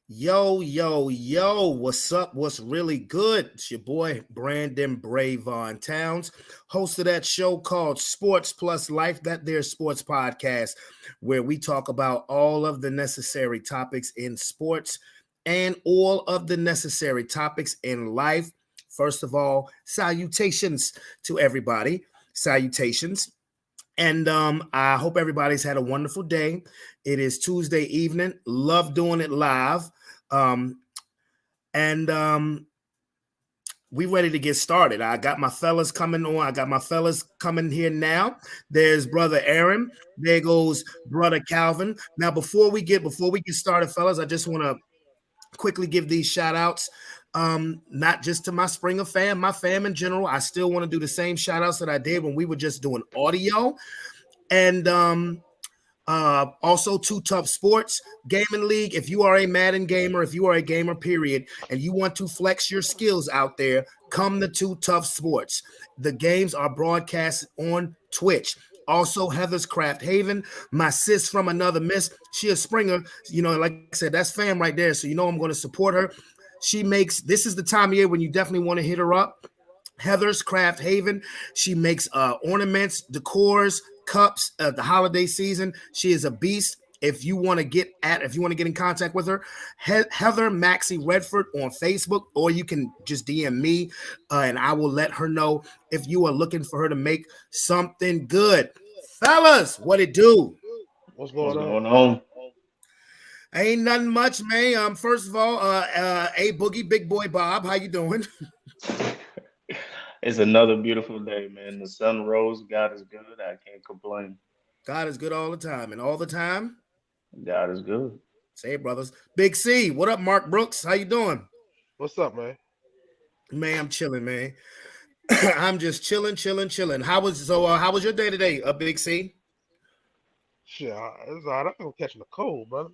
Yo, yo, yo, what's up? What's really good? It's your boy Brandon Bravon Towns, host of that show called Sports Plus Life, that there sports podcast, where we talk about all of the necessary topics in sports and all of the necessary topics in life. First of all, salutations to everybody. Salutations. And I hope everybody's had a wonderful day. It is Tuesday evening. Love doing it live. Um, and we ready to get started. I got my fellas coming on. I got my fellas coming here now. There's brother Aaron. There goes brother Calvin. Now, before we get started, fellas, I just want to quickly give these shout outs. Not just to my Springer fam, my fam in general. I still want to do the same shout outs that I did when we were just doing audio. And also Two Tough Sports Gaming League. If you are a Madden gamer, if you are a gamer, period, and you want to flex your skills out there, come to Two Tough Sports. The games are broadcast on Twitch. Also, Heather's Craft Haven, my sis from another miss. She a Springer. Like I said, that's fam right there. So I'm going to support her. This is the time of year when you definitely want to hit her up. Heather's Craft Haven. She makes ornaments, decors, cups, the holiday season. She is a beast. If you want to get in contact with her, Heather Maxie Redford on Facebook, or you can just DM me, and I will let her know if you are looking for her to make something good. Fellas, what it do? What's What's going on? going on? Ain't nothing much, man. First of all, A Boogie, Big Boy Bob, how you doing? It's another beautiful day, man. The sun rose. God is good. I can't complain. God is good all the time, and all the time. God is good. Say it, brothers. Big C, what up, Mark Brooks? How you doing? What's up, man? Man, I'm chilling, man. I'm just chilling, chilling, chilling. How was your day today, Big C? Shit, it's all right. I'm catching a cold, brother.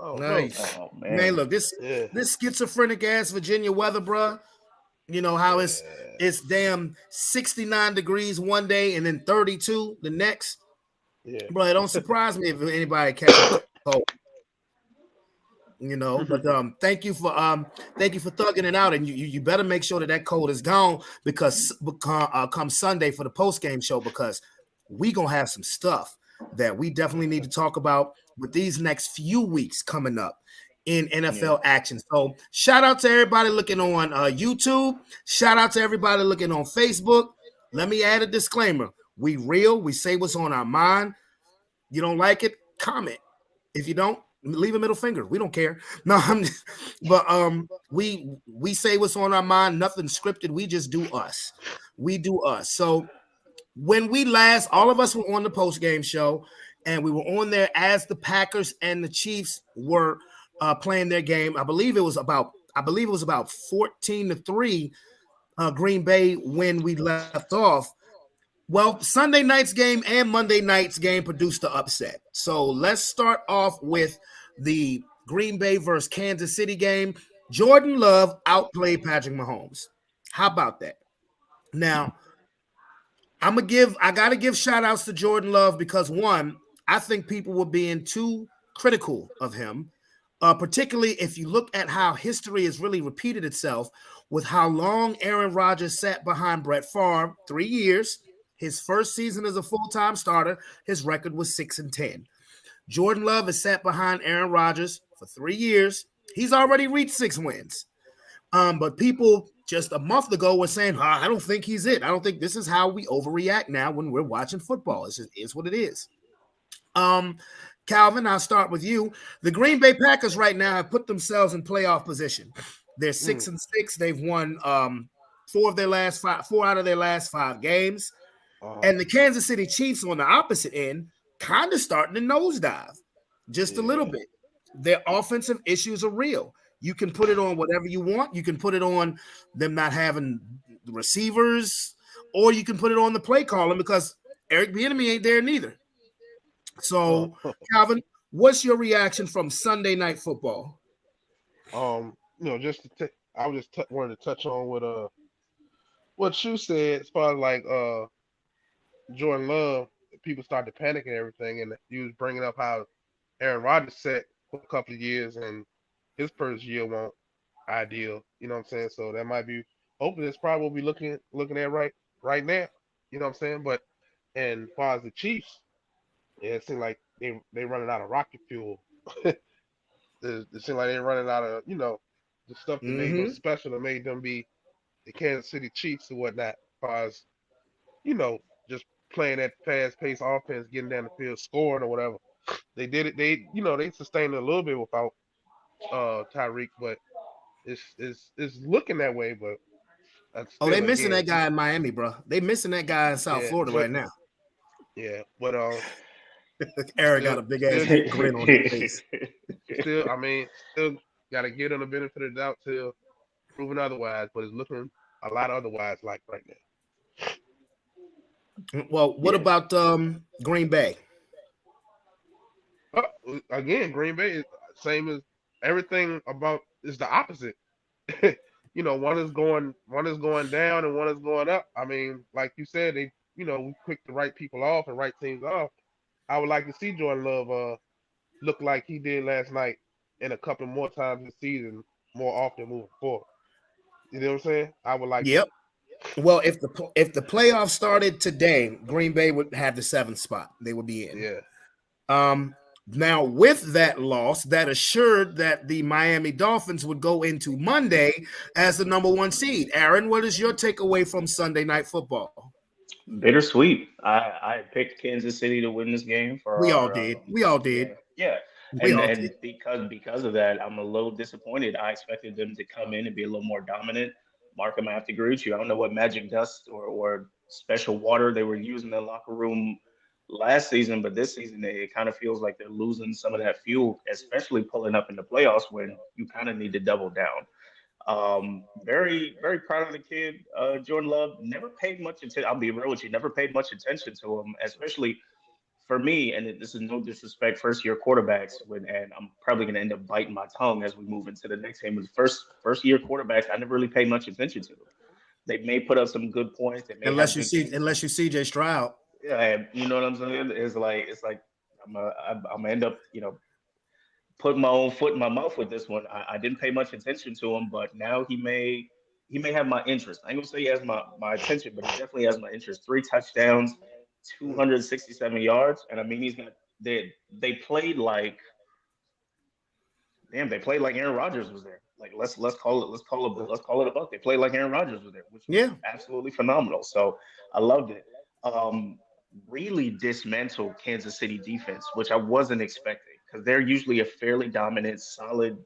I don't know. Nice. Oh Man, man. look, this Yeah, this schizophrenic ass Virginia weather, bruh. You know how yeah, it's damn 69 degrees one day and then 32 the next. yeah. Bro, it don't surprise me if anybody catching a cold. But thank you for thugging it out, and you better make sure that cold is gone because come Sunday for the post game show, because we gonna have some stuff that we definitely need to talk about with these next few weeks coming up in Yeah. NFL action. So shout out to everybody looking on YouTube. Shout out to everybody looking on Facebook. Let me add a disclaimer: we real. We say what's on our mind. You don't like it? Comment. If you don't, leave a middle finger. We don't care. No, but we say what's on our mind. Nothing scripted. We just do us. We do us. So when we last, all of us were on the post game show, and we were on there as the Packers and the Chiefs were playing their game. I believe it was about 14-3 Green Bay when we left off. Well, Sunday night's game and Monday night's game produced the upset. So let's start off with the Green Bay versus Kansas City game. Jordan Love outplayed Patrick Mahomes. How about that? Now, I gotta give shout outs to Jordan Love because one, I think people were being too critical of him. Particularly if you look at how history has really repeated itself with how long Aaron Rodgers sat behind Brett Favre, 3 years. His first season as a full-time starter, his record was 6-10. Jordan Love has sat behind Aaron Rodgers for 3 years. He's already reached 6 wins. But people just a month ago were saying, I don't think he's it. I don't think this is how we overreact now when we're watching football. It's what it is. Um, Calvin, I'll start with you. The Green Bay Packers right now have put themselves in playoff position. They're six Mm, and six. They've won four out of their last 5 games. uh, And the Kansas City Chiefs on the opposite end kind of starting to nosedive just a little yeah, bit. Their offensive issues are real. You can put it on whatever you want. You can put it on them not having receivers, or you can put it on the play calling because Eric Bieniemy ain't there neither. uh, So, Calvin, what's your reaction from Sunday Night Football? just I was just wanted to touch on what you said as far as like Jordan Love. People started panicking and everything, and you was bringing up how Aaron Rodgers sat for a couple of years, and his first year won't ideal. You know what I'm saying? So that might be hopefully it's probably what we looking at right now. You know what I'm saying? But and as far as the Chiefs, yeah, it seems like they running out of rocket fuel. It seems like they're running out of the stuff that made them Mm-hmm. special, that made them be the Kansas City Chiefs or whatnot. As far as you know, just playing that fast paced offense, getting down the field, scoring or whatever. They did it. They sustained it a little bit without Tyreek, but it's looking that way. But Oh, they still, missing again, that guy in Miami, bro. They missing that guy in South yeah, Florida but right now. yeah, but Eric got a big ass still, grin on his face. I mean, still got to give them the benefit of the doubt till proven otherwise. But it's looking a lot otherwise like right now. Well, what Yeah. about Green Bay? Again, Green Bay is same as everything about is the opposite. One is going down and one is going up. I mean, like you said, we picked the right people off and right teams off. I would like to see Jordan Love look like he did last night and a couple more times this season, more often moving forward. You know what I'm saying? I would like Yep. Well, if the playoffs started today, Green Bay would have the 7th spot. They would be that. in. Yeah. Now, with that loss, that assured that the Miami Dolphins would go into Monday as the number 1 seed. Aaron, what is your takeaway from Sunday Night Football? Bittersweet. I picked Kansas City to win this game for We all our did. We all did. yeah. We And all and did. because of that, I'm a little disappointed. I expected them to come in and be a little more dominant. Markham, I have to agree with you. I don't know what magic dust or special water they were using in the locker room last season, but this season it kind of feels like they're losing some of that fuel, especially pulling up in the playoffs when you kind of need to double down. Very, very proud of the kid. Jordan Love never paid much attention. I'll be real with you, never paid much attention to him, especially for me. And this is no disrespect, first year quarterbacks. And I'm probably going to end up biting my tongue as we move into the next game. But first year quarterbacks, I never really paid much attention to them. They may put up some good points. They may have good games. Unless you CJ Stroud. Yeah, and you know what I'm saying? It's like I'm gonna end up, putting my own foot in my mouth with this one. I didn't pay much attention to him, but now he may have my interest. I ain't gonna say he has my attention, but he definitely has my interest. 3 touchdowns, 267 yards, and I mean they played like damn, they played like Aaron Rodgers was there. Like let's call it a buck. They played like Aaron Rodgers was there, which was Yeah. absolutely phenomenal. So I loved it. Um, really dismantled Kansas City defense, which I wasn't expecting because they're usually a fairly dominant, solid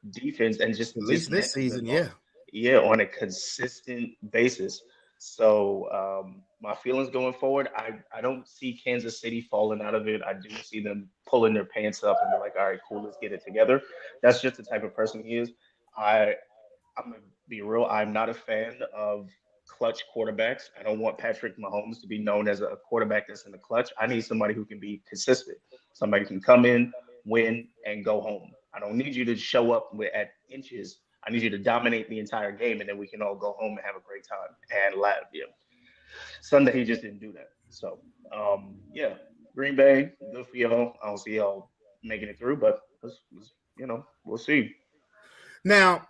defense, and just At least this dismantled season, them yeah. on a consistent basis. So my feelings going forward, I don't see Kansas City falling out of it. I do see them pulling their pants up and be like, all right, cool, let's get it together. That's just the type of person he is. I I'm gonna be real. I'm not a fan of clutch quarterbacks. I don't want Patrick Mahomes to be known as a quarterback that's in the clutch. I need somebody who can be consistent. Somebody who can come in, win, and go home. I don't need you to show up at inches. I need you to dominate the entire game, and then we can all go home and have a great time and laugh. Yeah. Sunday he just didn't do that. So yeah, Green Bay, good for y'all. I don't see y'all making it through, but we'll see. Now,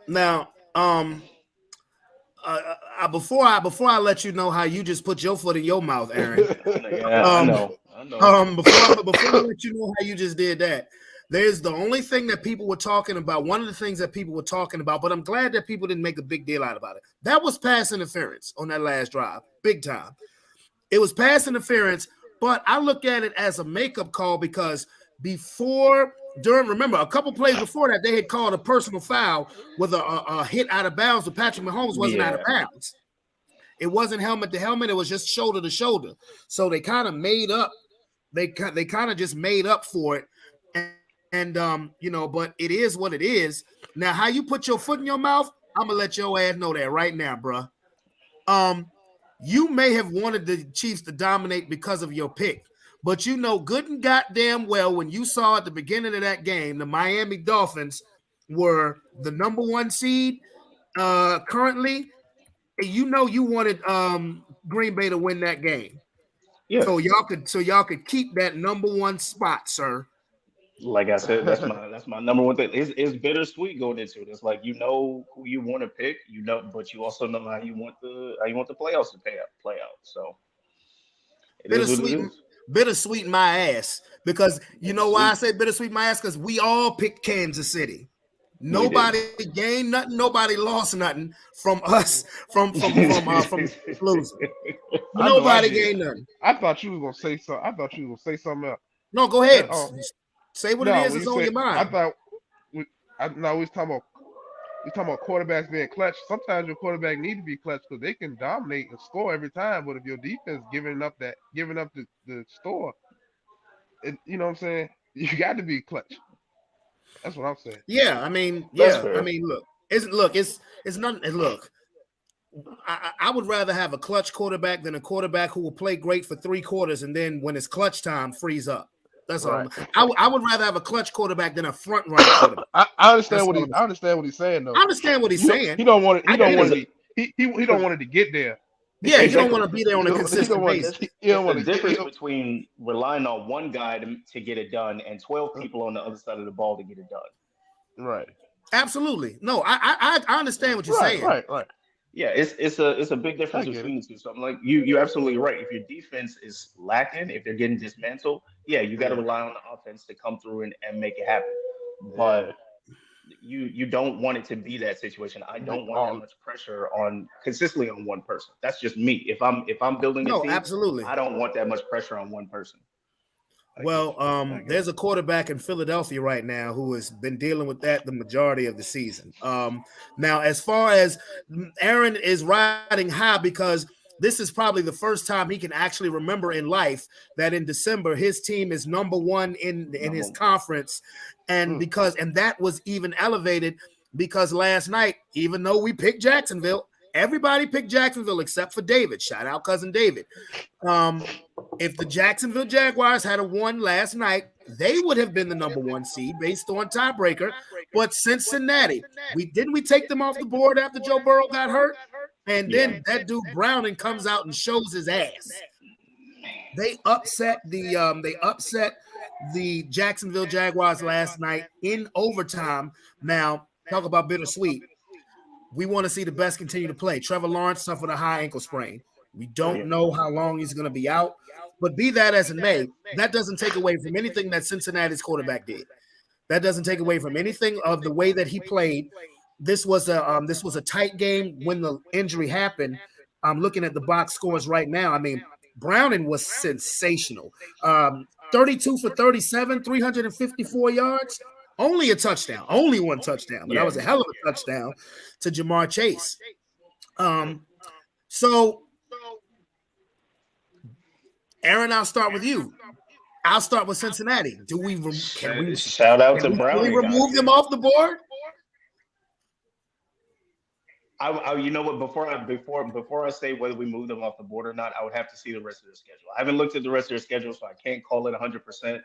before I let you know how you just put your foot in your mouth, Aaron. Yeah, I Um, know. before I let you know how you just did that, there's the only thing that people were talking about. One of the things that people were talking about, but I'm glad that people didn't make a big deal out about it. That was pass interference on that last drive, big time. It was pass interference, but I look at it as a makeup call because remember, a couple plays before that, they had called a personal foul with a hit out of bounds, but Patrick Mahomes wasn't out of bounds. It wasn't helmet to helmet. It was just shoulder to shoulder. So they kind of made up. They kind of just made up for it. And but it is what it is. Now, how you put your foot in your mouth, I'm going to let your ass know that right now, bro. You may have wanted the Chiefs to dominate because of your pick, but you know good and goddamn well when you saw at the beginning of that game, the Miami Dolphins were the number 1 seed currently. You know you wanted Green Bay to win that game. Yeah. So y'all could keep that number 1 spot, sir. Like I said, that's my number one thing. It's bittersweet going into it. It's like you know who you want to pick, you know, but you also know how you want the playoffs to play out. So it is what it Bittersweet, is. bittersweet my ass. Because you know why I Bittersweet. say bittersweet my ass? Because we all picked Kansas City. We did. Nobody gained nothing. Nobody lost nothing from us from losing. I know I Nobody did. gained nothing. I thought you was gonna say something. I thought you was gonna say something else. No, go And, ahead. Say what it no, is when you that's on said, your I mind. thought no, we was talking about quarterbacks being clutch. Sometimes your quarterback need to be clutch because they can dominate and score every time. But if your defense giving up the score, you know what I'm saying? You got to be clutch. That's what I'm saying. Yeah, That's fair. it's not. Look, I would rather have a clutch quarterback than a quarterback who will play great for 3 quarters and then when it's clutch time, freeze up. That's all. Right. I would rather have a clutch quarterback than a front running quarterback. I understand That's what all he. I'm I saying. understand what he's saying though. I understand what he's saying. He don't want it. He I don't get There's want it. a it. He don't want it to get there. Yeah, he don't exactly. want to be there on a He don't consistent want. basis. He don't It's the want to get. difference between relying on one guy to get it done and 12 people on the other side of the ball to get it done. Right. Absolutely. No, I understand what you're Right. saying. Right. Right. Yeah, it's a big I difference get it. between the two. So I'm like, you're absolutely right. If your defense is lacking, if they're getting dismantled, yeah, you got to Yeah. rely on the offense to come through and make it happen. Yeah. But you don't want it to be that situation. I don't want that Oh, much pressure on consistently on one person. That's just me. If I'm building a No, team, absolutely. I don't want that much pressure on one person. I get Well, you. I get there's a quarterback in Philadelphia right now who has been dealing with that the majority of the season. Now, as far as Aaron is riding high because this is probably the first time he can actually remember in life that in December his team is number one in Number his one. conference, and Mm. that was even elevated because last night, even though we picked Jacksonville, everybody picked Jacksonville except for David. Shout out cousin David. If the Jacksonville Jaguars had a won last night, they would have been the number 1 seed based on tiebreaker. But Cincinnati, we take them off the board after Joe Burrow got hurt, and Yeah. then that dude Browning comes out and shows his ass. They upset the Jacksonville Jaguars last night in overtime. Now, talk about bittersweet. We want to see the best continue to play. Trevor Lawrence suffered a high ankle sprain. We don't Yeah. know how long he's going to be out, but be that as it may, that doesn't take away from anything that Cincinnati's quarterback did. That doesn't take away from anything of the way that he played. This was a tight game when the injury happened. I'm looking at the box scores right now. Browning was sensational. 32 for 37, 354 yards. Only a touchdown, only one touchdown, but that Yeah. was a hell of a touchdown to Jamar Chase. So Aaron, I'll start with you. I'll start with Cincinnati. Shout out to Can we fully Browning. remove them off the board? You know what? Before I say whether we move them off the board or not, I would have to see the rest of their schedule. I haven't looked at the rest of their schedule, so I can't call it 100%.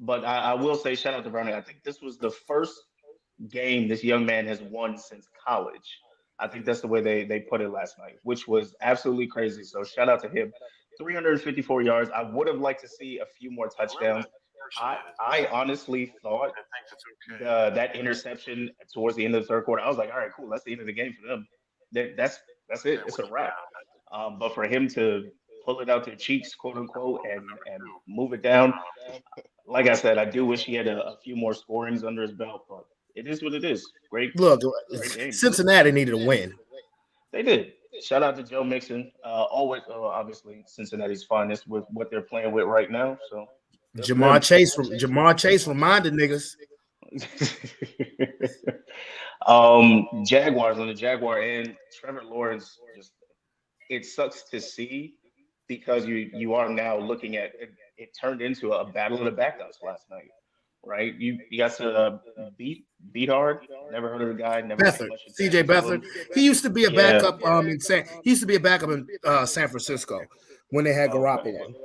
But I will say shout out to Browning. I think this was the first game this young man has won since college. I think that's the way they put it last night, which was absolutely crazy. So shout out to him. 354 yards. I would have liked to see a few more touchdowns. I honestly thought that interception towards the end of the third quarter, I was like, all right, cool. That's the end of the game for them. That's it. It's a wrap. But for him to pull it out their cheeks, quote unquote, and move it down, like I said, I do wish he had a few more scorings under his belt, but it is what it is. Great game. Cincinnati needed a win. They did. Shout out to Joe Mixon. Always, obviously, Cincinnati's finest with what they're playing with right now. So Jamar Chase reminded niggas. Jaguars on the Jaguar end, Trevor Lawrence. Just it sucks to see because you are now looking at it. It turned into a battle of the backups last night, right? You got to beat hard. Never heard of the guy. Never paid Beathard, much CJ attention to him. Beathard. He used to be a Yeah. backup in San Francisco when they had Okay. Garoppolo.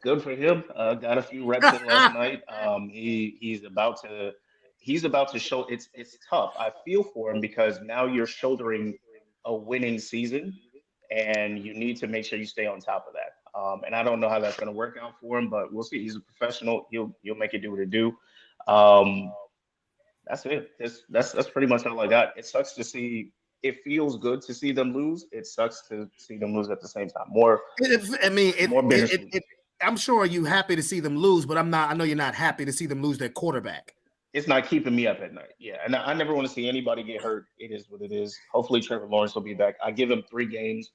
Good for him. Got a few reps in last night. He's about to show. It's tough. I feel for him because now you're shouldering a winning season, and you need to make sure you stay on top of that. And I don't know how that's going to work out for him, but we'll see. He's a professional. He'll make it do what it do. Um, that's it. That's pretty much all I got. It sucks to see. It feels good to see them lose. It sucks to see them lose at the same time. More bittersweet. I'm sure you happy to see them lose, but I'm not. I know you're not happy to see them lose their quarterback. It's not keeping me up at night. Yeah, and I never want to see anybody get hurt. It is what it is. Hopefully, Trevor Lawrence will be back. I give him 3 games.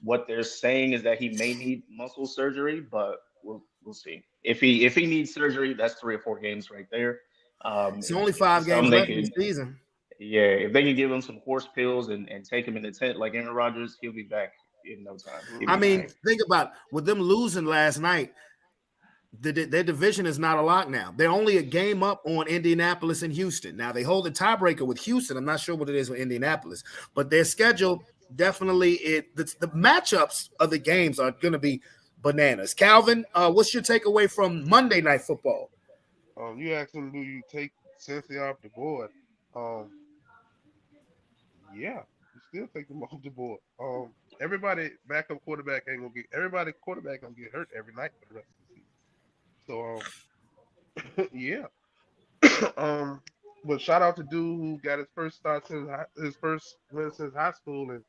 What they're saying is that he may need muscle surgery, but we'll see. If he needs surgery, that's 3 or 4 games right there. It's only 5 games left in the season. Yeah, if they can give him some horse pills and take him in the tent like Aaron Rodgers, he'll be back in no time. I mean, think about with them losing last night. Their division is not a lock now. They're only a game up on Indianapolis and Houston. Now they hold the tiebreaker with Houston. I'm not sure what it is with Indianapolis, but their schedule definitely the matchups of the games are going to be bananas. Calvin, what's your takeaway from Monday Night Football? You asked him, do you take Cincy off the board? Yeah, you still take them off the board. Everybody backup quarterback ain't gonna get everybody quarterback gonna get hurt every night for the rest of the season. So yeah. But shout out to dude who got his first start since his first win since high school, and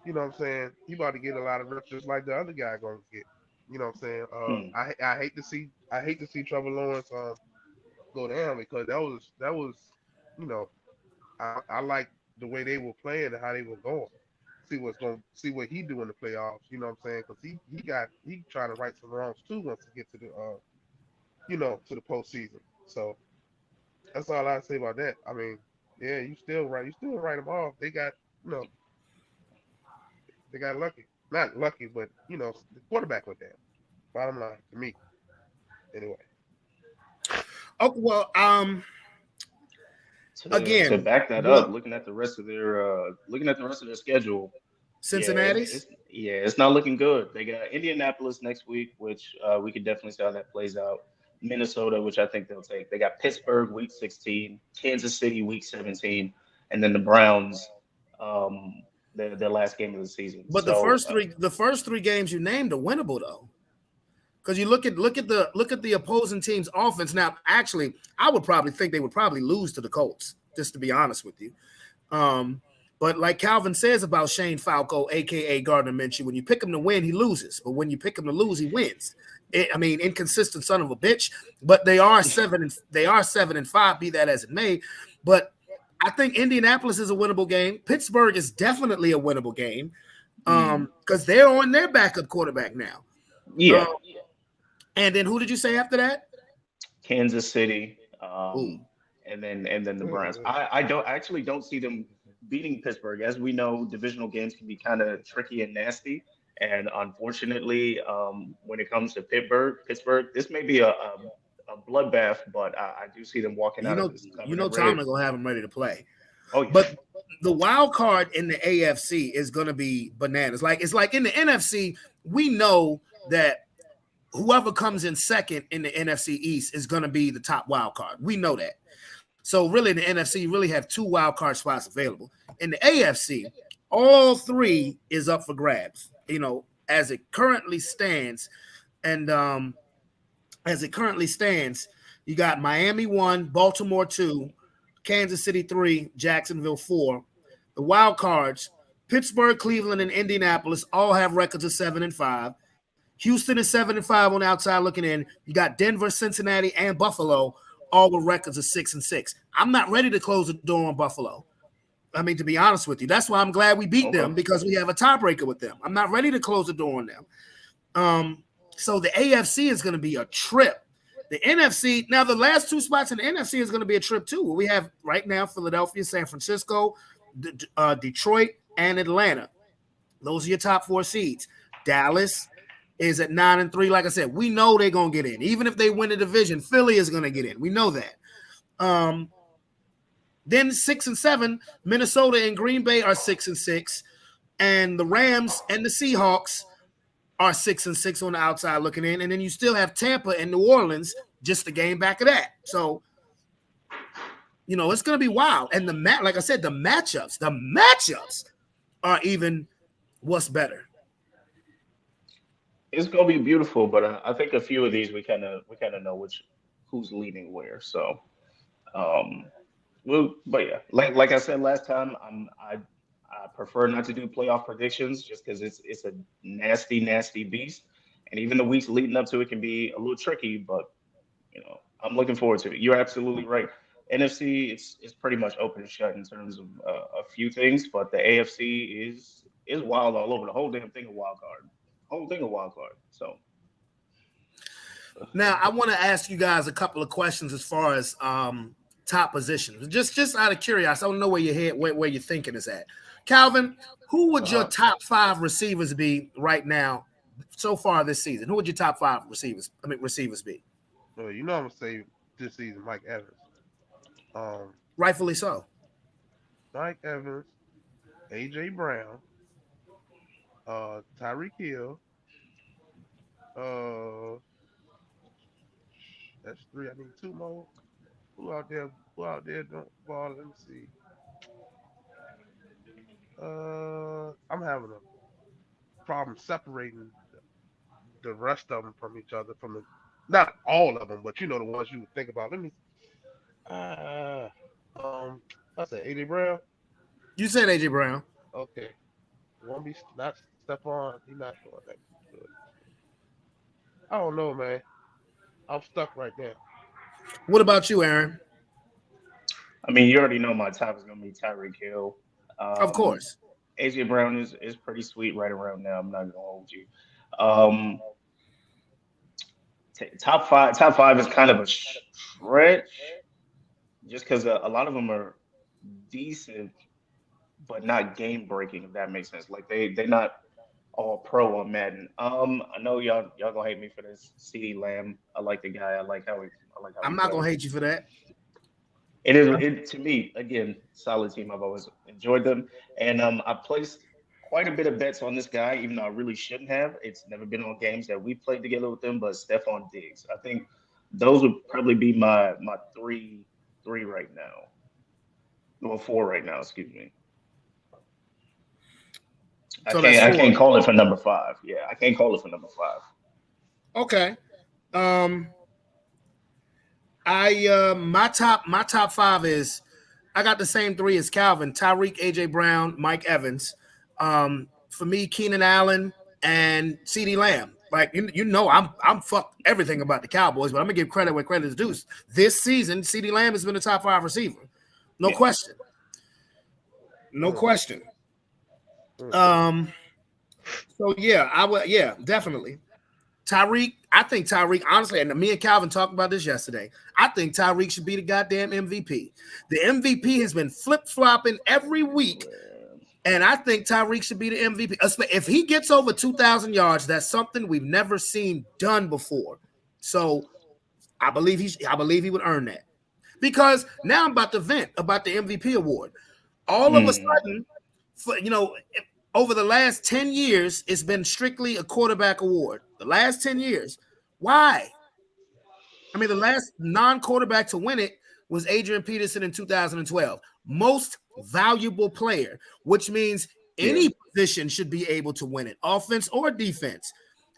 you know what I'm saying, he about to get a lot of reps just like the other guy gonna get. You know what I'm saying? I hate to see Trevor Lawrence go down because that was you know, I like the way they were playing and how they were going. See what he do in the playoffs. You know what I'm saying? Because he trying to right some wrongs too once he get to the to the postseason. So that's all I say about that. I mean, yeah, you still write them off. They got they got lucky. Not lucky, but the quarterback went down. Bottom line to me. Anyway. Oh well, again, to back that up, looking at the rest of their schedule, Cincinnati's. It's not looking good. They got Indianapolis next week, which we could definitely see how that plays out. Minnesota, which I think they'll take. They got Pittsburgh week 16, Kansas City week 17, and then the Browns, their last game of the season. But the first three games you named are winnable though. Because you look at the opposing team's offense. Now, actually, I would probably think they would probably lose to the Colts, just to be honest with you. But like Calvin says about Shane Falco, aka Gardner Minshew, when you pick him to win, he loses. But when you pick him to lose, he wins. Inconsistent son of a bitch. But they are 7-5. Be that as it may. But I think Indianapolis is a winnable game. Pittsburgh is definitely a winnable game because they're on their backup quarterback now. Yeah. And then who did you say after that? Kansas City, and then the Browns. I don't see them beating Pittsburgh. As we know, divisional games can be kind of tricky and nasty. And unfortunately, when it comes to Pittsburgh, this may be a bloodbath, but I do see them walking out of this. Tom is gonna have them ready to play. Oh, yeah. But the wild card in the AFC is gonna be bananas. It's like in the NFC, we know that whoever comes in second in the NFC East is going to be the top wild card. We know that. So really in the NFC, you really have 2 wild card spots available. In the AFC, all 3 is up for grabs, as it currently stands. And you got Miami 1, Baltimore 2, Kansas City 3, Jacksonville 4. The wild cards, Pittsburgh, Cleveland, and Indianapolis all have records of 7-5. Houston is 7-5 on the outside looking in. You got Denver, Cincinnati, and Buffalo, all with records of 6-6. I'm not ready to close the door on Buffalo. To be honest with you, that's why I'm glad we beat them, because we have a tiebreaker with them. I'm not ready to close the door on them. So the AFC is going to be a trip. The NFC, now the last 2 spots in the NFC is going to be a trip too. We have right now Philadelphia, San Francisco, Detroit, and Atlanta. Those are your top 4 seeds. Dallas is at 9-3. Like I said, we know they're gonna get in. Even if they win the division, Philly is gonna get in. We know that. Then 6-7, Minnesota and Green Bay are 6-6, and the Rams and the Seahawks are 6-6 on the outside looking in. And then you still have Tampa and New Orleans, just the game back of that. So, it's gonna be wild. And like I said, the matchups are even what's better. It's gonna be beautiful, but I think a few of these we kind of know who's leading where. So, um, well, but yeah, like I said last time, I prefer not to do playoff predictions just because it's a nasty beast, and even the weeks leading up to it can be a little tricky. But I'm looking forward to it. You're absolutely right. NFC, it's pretty much open and shut in terms of a few things, but the AFC is wild all over. The whole damn thing a wild card. Whole thing a wild card. So Now, I want to ask you guys a couple of questions as far as top positions. Just out of curiosity, I don't know where your head, where your thinking is at. Calvin, who would your top 5 receivers be right now so far this season? Who would your top 5 receivers be? Well, I'm gonna say this season, Mike Evans. Rightfully so. Mike Evans, AJ Brown, Tyreek Hill. Uh, that's 3. I need 2 more. Who out there? Who out there don't ball? Let me see. I'm having a problem separating the rest of them from each other. Not all of them, but the ones you would think about. Let me. Uh, I said AJ Brown. You said AJ Brown. Okay, won't be not Stephon. He's not doing that good. I don't know, man. I'm stuck right there. What about you, Aaron? I mean, you already know my top is gonna be Tyreek Hill. Of course. AJ Brown is pretty sweet right around now. I'm not gonna hold you. Um, top five is kind of a stretch, just because a lot of them are decent, but not game breaking. If that makes sense. Like they're not all pro on Madden. I know y'all gonna hate me for this. CeeDee Lamb. I like the guy. I like how I'm he not gonna plays. hate you for that. It to me again solid team. I've always enjoyed them, and I placed quite a bit of bets on this guy, even though I really shouldn't have. It's never been on games that we played together with them, but Stephon Diggs. I think those would probably be my three right now. Well, 4 right now. Excuse me. I So that's can't I 4. can't call it for number 5. Yeah, I can't call it for number 5. Okay. My top 5 is I got the same 3 as Calvin: Tyreek, AJ Brown, Mike Evans. For me, Keenan Allen and CeeDee Lamb. Like I'm fucked everything about the Cowboys, but I'm gonna give credit where credit is due. This season, CeeDee Lamb has been a top 5 receiver, no question, no question. So yeah, definitely. I think Tyreek, honestly, and me and Calvin talked about this yesterday. I think Tyreek should be the goddamn MVP. The MVP has been flip-flopping every week, and I think Tyreek should be the MVP. If he gets over 2,000 yards, that's something we've never seen done before. So I believe he would earn that. Because now I'm about to vent about the MVP award. All of a sudden, over the last 10 years, it's been strictly a quarterback award. The last 10 years. Why? I mean, the last non-quarterback to win it was Adrian Peterson in 2012. Most valuable player, which means any position should be able to win it, offense or defense.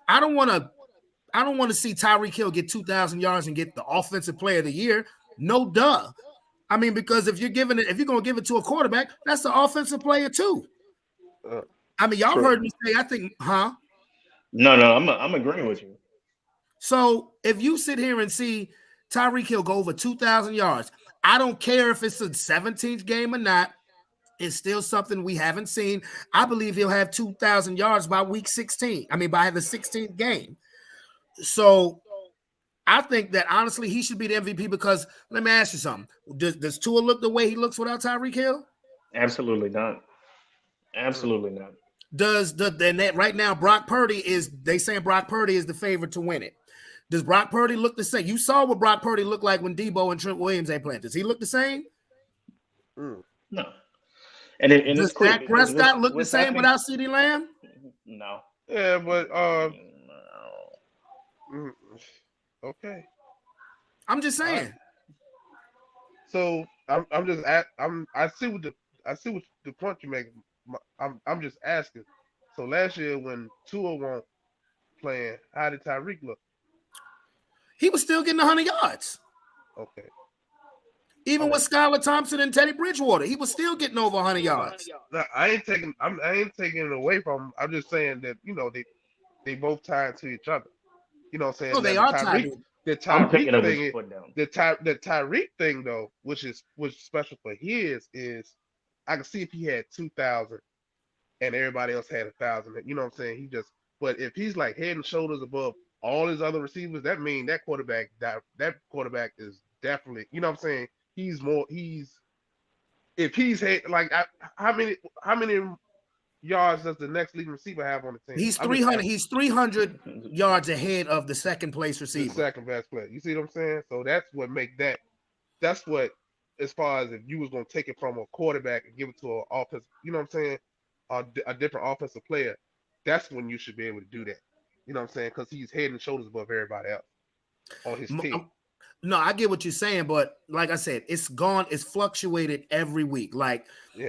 I don't want to see Tyreek Hill get 2,000 yards and get the offensive player of the year. No duh. I mean, because if you're going to give it to a quarterback, that's the offensive player too. I mean, y'all heard me say, I think, huh? No, I'm agreeing with you. So if you sit here and see Tyreek Hill go over 2,000 yards, I don't care if it's a 17th game or not. It's still something we haven't seen. I believe he'll have 2,000 yards by week 16. I mean, by the 16th game. So I think that honestly he should be the MVP because let me ask you something. Does Tua look the way he looks without Tyreek Hill? Absolutely not. Absolutely not. Right now Brock Purdy is the favorite to win it. Does Brock Purdy look the same? You saw what Brock Purdy looked like when Debo and Trent Williams ain't playing. Does he look the same? No. Does Dak Prescott look the same without CeeDee Lamb? No. Yeah, but okay. I'm just saying. So I see what the point you make. I'm just asking. So last year when Tua won playing, how did Tyreek look? He was still getting 100 yards. Okay. Even with Skylar Thompson and Teddy Bridgewater, he was still getting over 100 yards. Now, I ain't taking it away from him. I'm just saying that, they both tied to each other. You know what I'm saying? No, they are tied. The I'm picking Tyreek up what thing you is, put down. the Tyreek thing though, which is special for his is I can see if he had 2,000 and everybody else had 1,000. You know what I'm saying? But if he's like head and shoulders above all his other receivers, that means that quarterback is definitely, you know what I'm saying? If he's like how many yards does the next leading receiver have on the team? He's 300. He's 300 yards ahead of the second place receiver. The second best player. You see what I'm saying? So that's what make that. That's what, as far as if you was gonna take it from a quarterback and give it to an offense, you know what I'm saying? A different offensive player. That's when you should be able to do that. You know what I'm saying? Because he's head and shoulders above everybody else on his team. No, I get what you're saying, but like I said, it's fluctuated every week. Like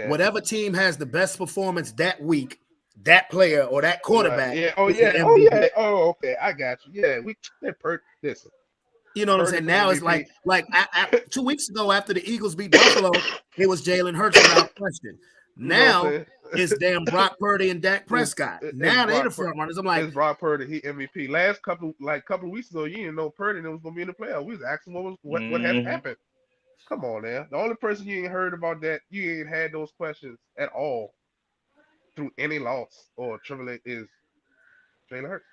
whatever team has the best performance that week, that player or that quarterback. Right. Yeah. Oh yeah. Oh yeah. Oh okay. I got you. Yeah. Listen. You know what I'm saying? Now it's like 2 weeks ago after the Eagles beat Buffalo, it was Jalen Hurts without question. Now it's damn Brock Purdy and Dak Prescott. Now they're the front runners. I'm like, it's Brock Purdy, he MVP. Last couple of weeks ago, you didn't know Purdy was gonna be in the playoffs. We was asking what had happened. Come on now. The only person you ain't heard about that, you ain't had those questions at all through any loss or tribulation is Jalen Hurts.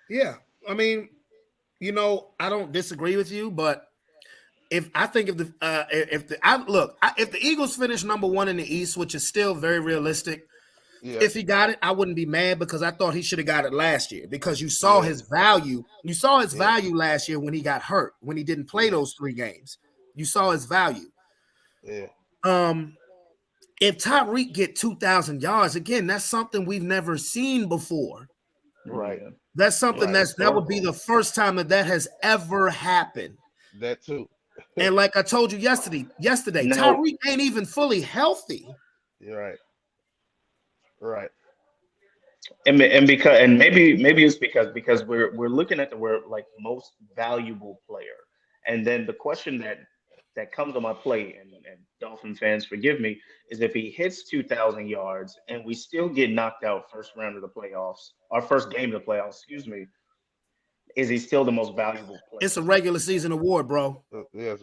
Yeah. I mean, I don't disagree with you, but if the Eagles finish number one in the East, which is still very realistic, if he got it, I wouldn't be mad because I thought he should have got it last year because you saw his value. You saw his value last year when he got hurt, when he didn't play those 3 games. You saw his value. Yeah. If Tyreek get 2,000 yards, again, that's something we've never seen before. Right. That's something that would be the first time that has ever happened. That too. And like I told you yesterday, Tyreek ain't even fully healthy. You're right. And maybe it's because we're looking at the most valuable player, and then the question that comes on my plate, and Dolphin fans forgive me, is if he hits 2,000 yards and we still get knocked out first round of the playoffs, our first game of the playoffs, excuse me, is he still the most valuable player? It's a regular season award, bro. Yes.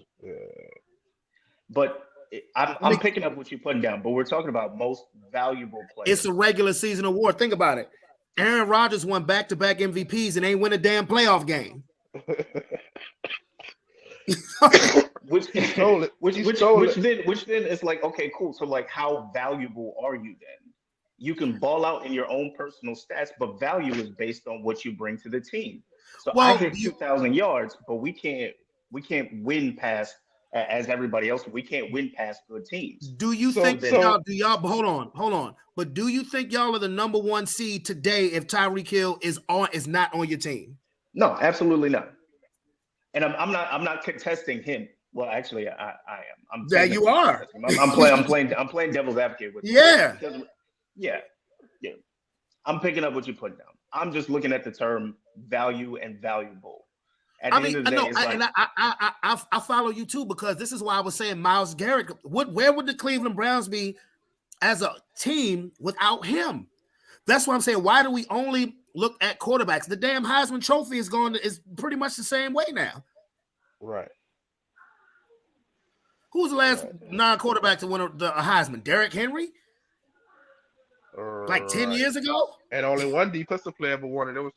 But I'm picking up what you're putting down, but we're talking about most valuable player. It's a regular season award. Think about it. Aaron Rodgers won back-to-back MVPs and ain't win a damn playoff game. Which then it's like, okay, cool. So like, how valuable are you then? You can ball out in your own personal stats, but value is based on what you bring to the team. So I hit 2,000 yards, but we can't win past, as everybody else, we can't win past good teams. Do you think y'all hold on. But do you think y'all are the number 1 seed today if Tyreek Hill is not on your team? No, absolutely not. And I'm not contesting him. Well, actually, I am. You are. I'm playing devil's advocate with you. Yeah. I'm picking up what you put down. I'm just looking at the term value and valuable. At the end of the day, I follow you too, because this is why I was saying Myles Garrett. Where would the Cleveland Browns be as a team without him? That's what I'm saying. Why do we only look at quarterbacks? The damn Heisman Trophy is pretty much the same way now. Right. Who was the last non-quarterback to win a Heisman? Derrick Henry? Like 10 years ago? And only one defensive player ever won, and it was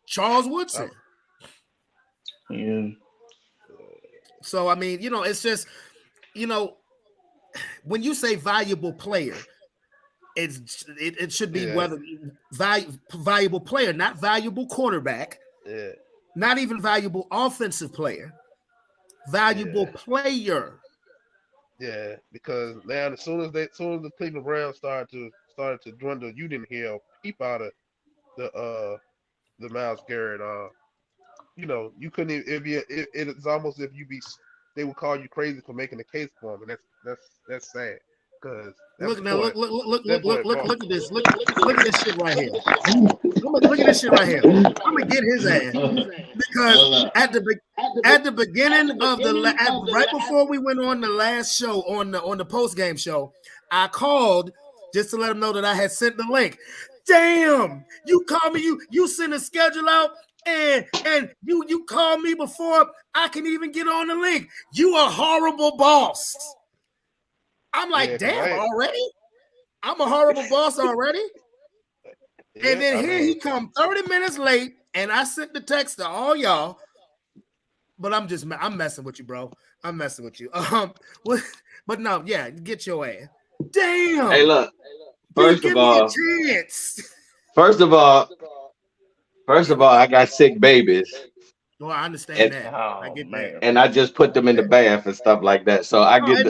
Charles Woodson. Yeah. So, I mean, it's just, when you say valuable player, it should be whether valuable player, not valuable quarterback, not even valuable offensive player, valuable player. Yeah, because now as soon as the Cleveland Browns started to dwindle, you didn't hear a peep out of the Myles Garrett. You couldn't even, it's almost if they would call you crazy for making a case for him, and that's sad. Cause Look now, look at this. Look at this shit right here. Look at this shit right here. I'm gonna get his ass because at the beginning of right before we went on the last show on the post game show, I called just to let him know that I had sent the link. Damn, you called me, you sent a schedule out, and you called me before I can even get on the link. You a horrible boss. I'm like, damn, already? I'm a horrible boss already? And then he come 30 minutes late, and I sent the text to all y'all. But I'm messing with you, bro. I'm messing with you. But no, yeah, get your ass. Damn. Hey, look. First of all, I got sick babies. Well, I understand that. I get that. And I just put them in the bath and stuff like that. So I get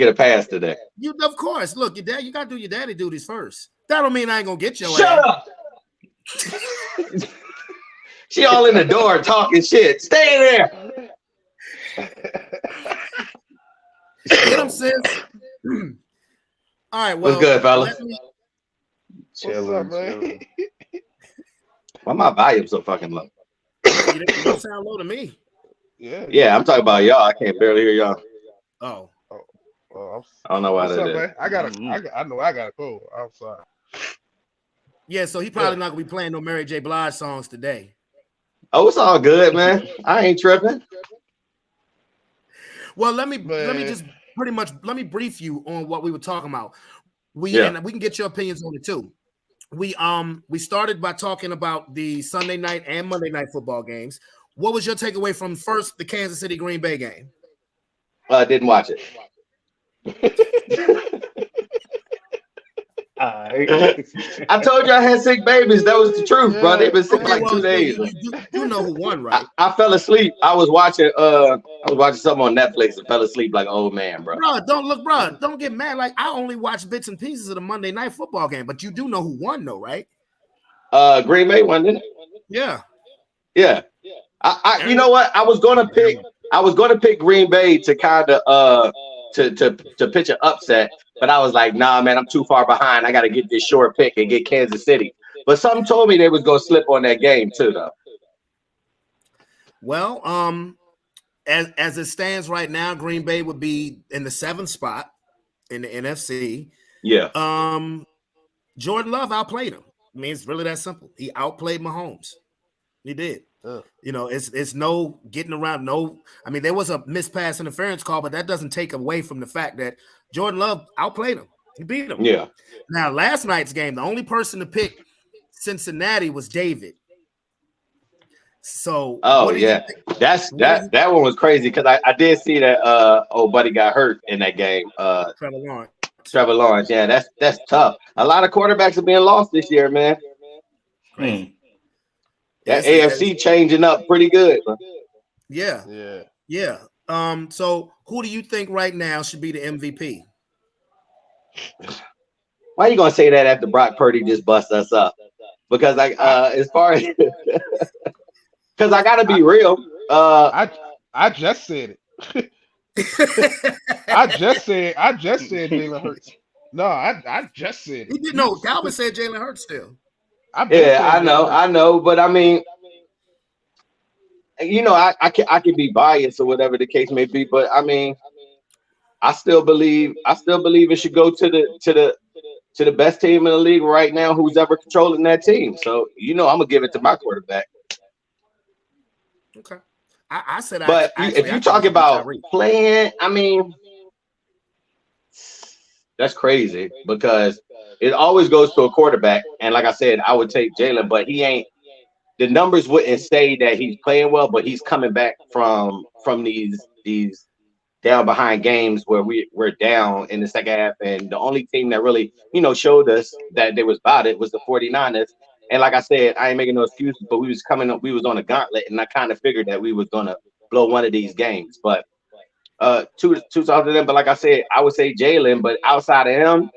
a pass today. You of course. Look, your dad, you gotta do your daddy duties first. That don't mean I ain't gonna get your Shut up. She all in the door talking shit. Stay there. Get him, sis. All right, well, what's good, fellas? Chilling, man. Why my volume so fucking low? You don't sound low to me. Yeah, I'm talking about y'all. I can't barely hear y'all. Oh. I don't know why that is. Man? I know I got a cold. I'm sorry. Yeah, so he probably not gonna be playing no Mary J. Blige songs today. Oh, it's all good, man. I ain't tripping. Well, let me just pretty much brief you on what we were talking about. And we can get your opinions on it too. We started by talking about the Sunday night and Monday night football games. What was your takeaway from first the Kansas City Green Bay game? Didn't watch it. I told you I had sick babies. That was the truth, bro. They've been sick for like 2 days. You know who won, right? I fell asleep. I was watching something on Netflix and fell asleep like an old man, bro. Don't get mad. Like I only watched bits and pieces of the Monday night football game, but you do know who won, though, right? Green Bay won, didn't it? Yeah. Yeah. I you know what? I was gonna pick Green Bay to kind of to pitch an upset, but I was like, nah, man, I'm too far behind. I got to get this short pick and get Kansas City. But something told me they was gonna slip on that game too, though. Well, as it stands right now, Green Bay would be in the 7th spot in the NFC. Yeah. Jordan Love outplayed him. I mean, it's really that simple. He outplayed Mahomes. He did. You know, it's no getting around. I mean, there was a missed pass interference call, but that doesn't take away from the fact that Jordan Love outplayed him. He beat him. Yeah. Now, last night's game, the only person to pick Cincinnati was David. So, that one was crazy because I did see that old buddy got hurt in that game. Trevor Lawrence. Yeah, that's tough. A lot of quarterbacks are being lost this year, man. That AFC changing up pretty good. Bro. Yeah. So who do you think right now should be the MVP? Why are you gonna say that after Brock Purdy just bust us up? Because as far as because I gotta be real. I just said it. I just said Jalen Hurts. No, I just said it. He didn't know. Calvin said Jalen Hurts still. I know, but I mean, you know, I can be biased or whatever the case may be, but I mean, I still believe it should go to the best team in the league right now, who's ever controlling that team. So you know, I'm gonna give it to my quarterback. Okay, I said, but if you talk about playing, I mean, that's crazy because it always goes to a quarterback. And like I said, I would take Jalen, but he ain't. The numbers wouldn't say that he's playing well, but he's coming back from these down behind games where we're down in the second half. And the only team that really, you know, showed us that there was about it was the 49ers. And like I said, I ain't making no excuses, but we was on a gauntlet, and I kind of figured that we was gonna blow one of these games. But two songs to them. But like I said, I would say Jalen. But outside of him,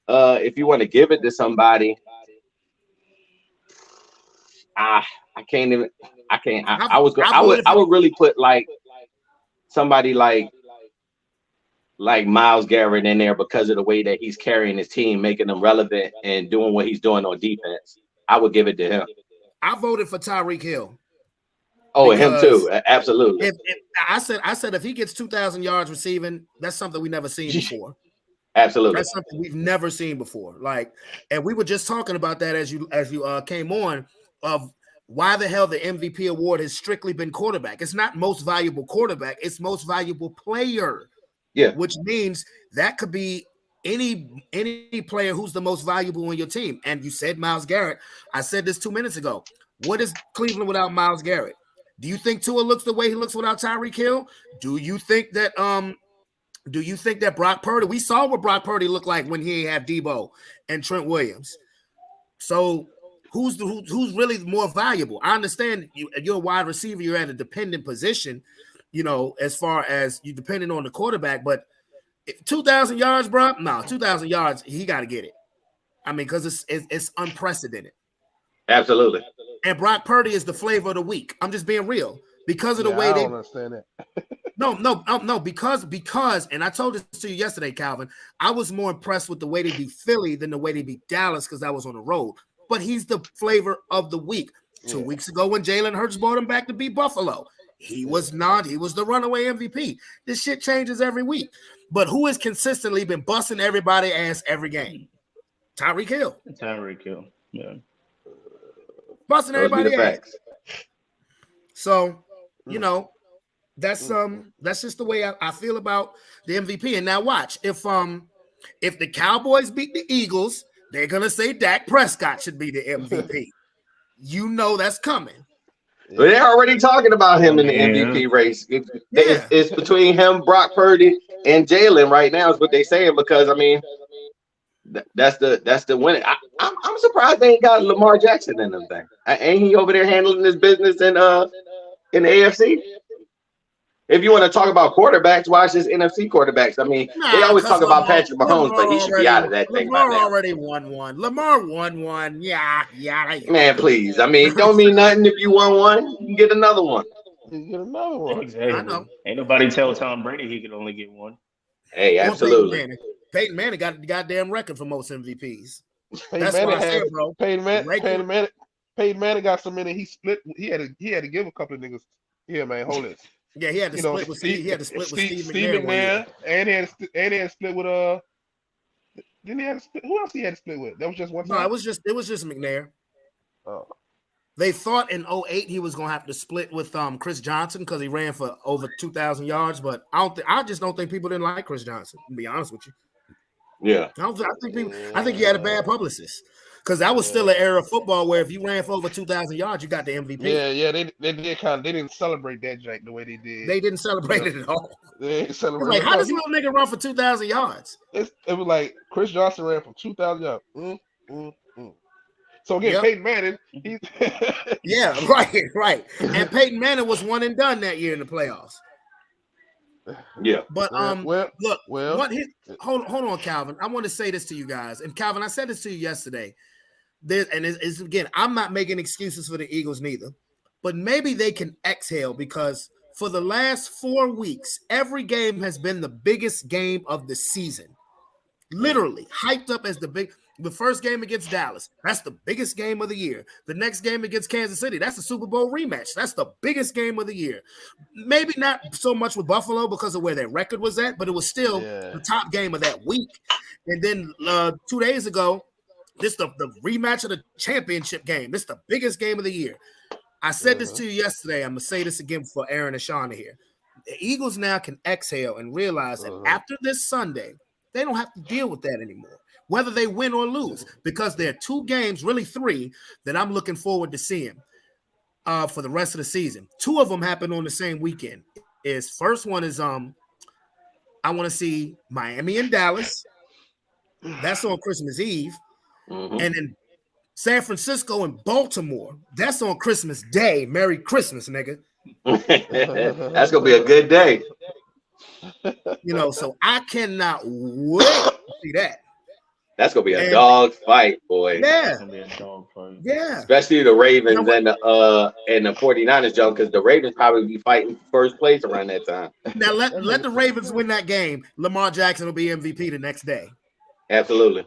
if you want to give it to somebody, I can't even. I can't. I would really put like somebody like like Myles Garrett in there because of the way that he's carrying his team, making them relevant and doing what he's doing on defense. I would give it to him. I voted for Tyreek Hill. Oh, and him too. Absolutely. I said if he gets 2,000 yards receiving, that's something we never seen before. Absolutely. That's something we've never seen before. Like, and we were just talking about that as you came on, of why the hell the MVP award has strictly been quarterback. It's not most valuable quarterback, it's most valuable player. Yeah. Which means that could be any player who's the most valuable on your team. And you said Myles Garrett. I said this 2 minutes ago. What is Cleveland without Myles Garrett? Do you think Tua looks the way he looks without Tyreek Hill? Do you think that Brock Purdy? We saw what Brock Purdy looked like when he had Debo and Trent Williams. So who's really more valuable? I understand you're a wide receiver. You're at a dependent position, as far as you depending on the quarterback. But 2,000 yards, bro. No, 2,000 yards. He got to get it. I mean, because it's unprecedented. Absolutely. And Brock Purdy is the flavor of the week. I'm just being real because of the way I they don't understand that. No, because, and I told this to you yesterday, Calvin, I was more impressed with the way they beat Philly than the way they beat Dallas because I was on the road. But he's the flavor of the week. 2 weeks ago when Jalen Hurts brought him back to beat Buffalo, he was the runaway MVP. This shit changes every week. But who has consistently been busting everybody's ass every game? Tyreek Hill. Yeah. Busting everybody's ass. So, that's just the way I feel about the MVP. And now watch, if the Cowboys beat the Eagles, they're gonna say Dak Prescott should be the MVP. That's coming. But they're already talking about him in the MVP race. It's between him, Brock Purdy, and Jalen right now is what they're saying, because I mean that's the winning. I'm surprised they ain't got Lamar Jackson in them thing. Ain't he over there handling his business in the AFC? If you want to talk about quarterbacks, watch this NFC quarterbacks. I mean, they always talk about Patrick Mahomes, but he should be out of that thing by now. Lamar already won one. Lamar won one. Yeah. Man, please. I mean, it don't mean nothing if you won one. You can get another one. Exactly. I know. Ain't nobody tell Tom Brady he could only get one. Hey, absolutely. Peyton Manning got the goddamn record for most MVPs. Peyton Manning got so many. He split. He had to give a couple of niggas. Yeah, man, hold it. Yeah, he had to split with Steve. He had to split with Steve McNair, and he had to split with Didn't he have to split? Who else he had to split with? That was just one time. No, it was just McNair. Oh. They thought in 2008 he was gonna have to split with Chris Johnson because he ran for over 2,000 yards, but I just don't think people didn't like Chris Johnson. To be honest with you. Yeah. I think he had a bad publicist. Because that was still an era of football where if you ran for over 2,000 yards, you got the MVP. Yeah, they didn't celebrate that, Jack, the way they did. They didn't celebrate it at all. They didn't celebrate how does a little nigga run for 2,000 yards? It was like Chris Johnson ran for 2,000 yards. So again, Peyton Manning, yeah, right. And Peyton Manning was one and done that year in the playoffs. Yeah. But hold on, Calvin. I want to say this to you guys. And Calvin, I said this to you yesterday. It's again, I'm not making excuses for the Eagles neither, but maybe they can exhale because for the last 4 weeks, every game has been the biggest game of the season. Literally hyped up as the first game against Dallas. That's the biggest game of the year. The next game against Kansas City. That's the Super Bowl rematch. That's the biggest game of the year. Maybe not so much with Buffalo because of where their record was at, but it was still the top game of that week. And then 2 days ago, this the rematch of the championship game. This is the biggest game of the year. I said this to you yesterday. I'm going to say this again for Aaron and Shauna here. The Eagles now can exhale and realize that after this Sunday, they don't have to deal with that anymore, whether they win or lose, because there are 2 games, really 3, that I'm looking forward to seeing for the rest of the season. 2 of them happen on the same weekend. First one is I want to see Miami and Dallas. That's on Christmas Eve. And then San Francisco and Baltimore. That's on Christmas Day. Merry Christmas, nigga. That's gonna be a good day. So I cannot wait to see that. That's gonna be a And- dog fight, boy. Yeah, That's gonna be a dog fight. yeah. Especially the Ravens You know and the 49ers, Joe, because the Ravens probably be fighting for first place around that time. Now let the Ravens win that game. Lamar Jackson will be MVP the next day. Absolutely.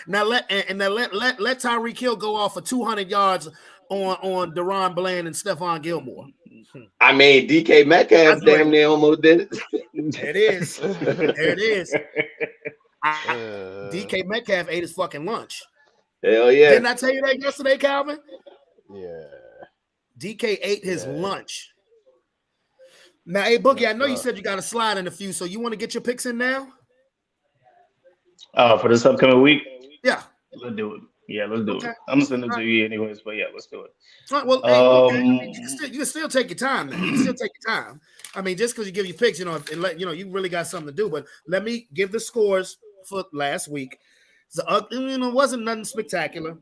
Now let Tyreek Hill go off for 200 yards on Deron Bland and Stephon Gilmore. I mean, DK Metcalf damn near almost did it. There it is. There it is. DK Metcalf ate his fucking lunch. Hell yeah. Didn't I tell you that yesterday, Calvin? Yeah. DK ate his lunch. Now, hey, Boogie, I know you said you got a slide in a few, so you want to get your picks in now? For this upcoming week, Yeah. let's do it. Yeah, let's do Okay. it. I'm gonna send it to you anyways, but yeah, let's do it. All right, well, hey, you can still take your time. Man. You can still take your time. I mean, just because you give your picks, and let you really got something to do. But let me give the scores for last week. So, it wasn't nothing spectacular.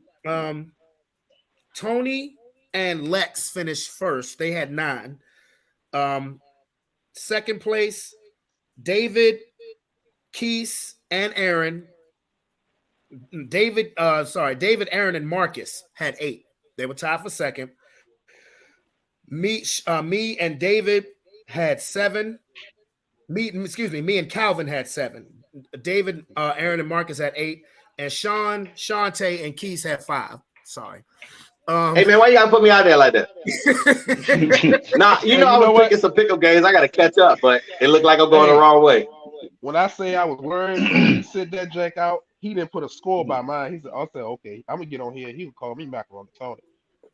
Tony and Lex finished first. They had 9. Second place, David, Keese, and Aaron. David, Aaron, and Marcus had 8. They were tied for second. Me and David had 7. Me and Calvin had 7. David, Aaron, and Marcus had 8, and Sean, Shante, and Keys had 5. Sorry. Hey man, why you gotta put me out there like that? Nah, I was picking some pickup games. I gotta catch up, but it looked like I'm going the wrong way. When I say I was worried, he sit that Jack out. He didn't put a score by mine. He said, "I said, okay, I'm gonna get on here." He would call me Macaroni Tony.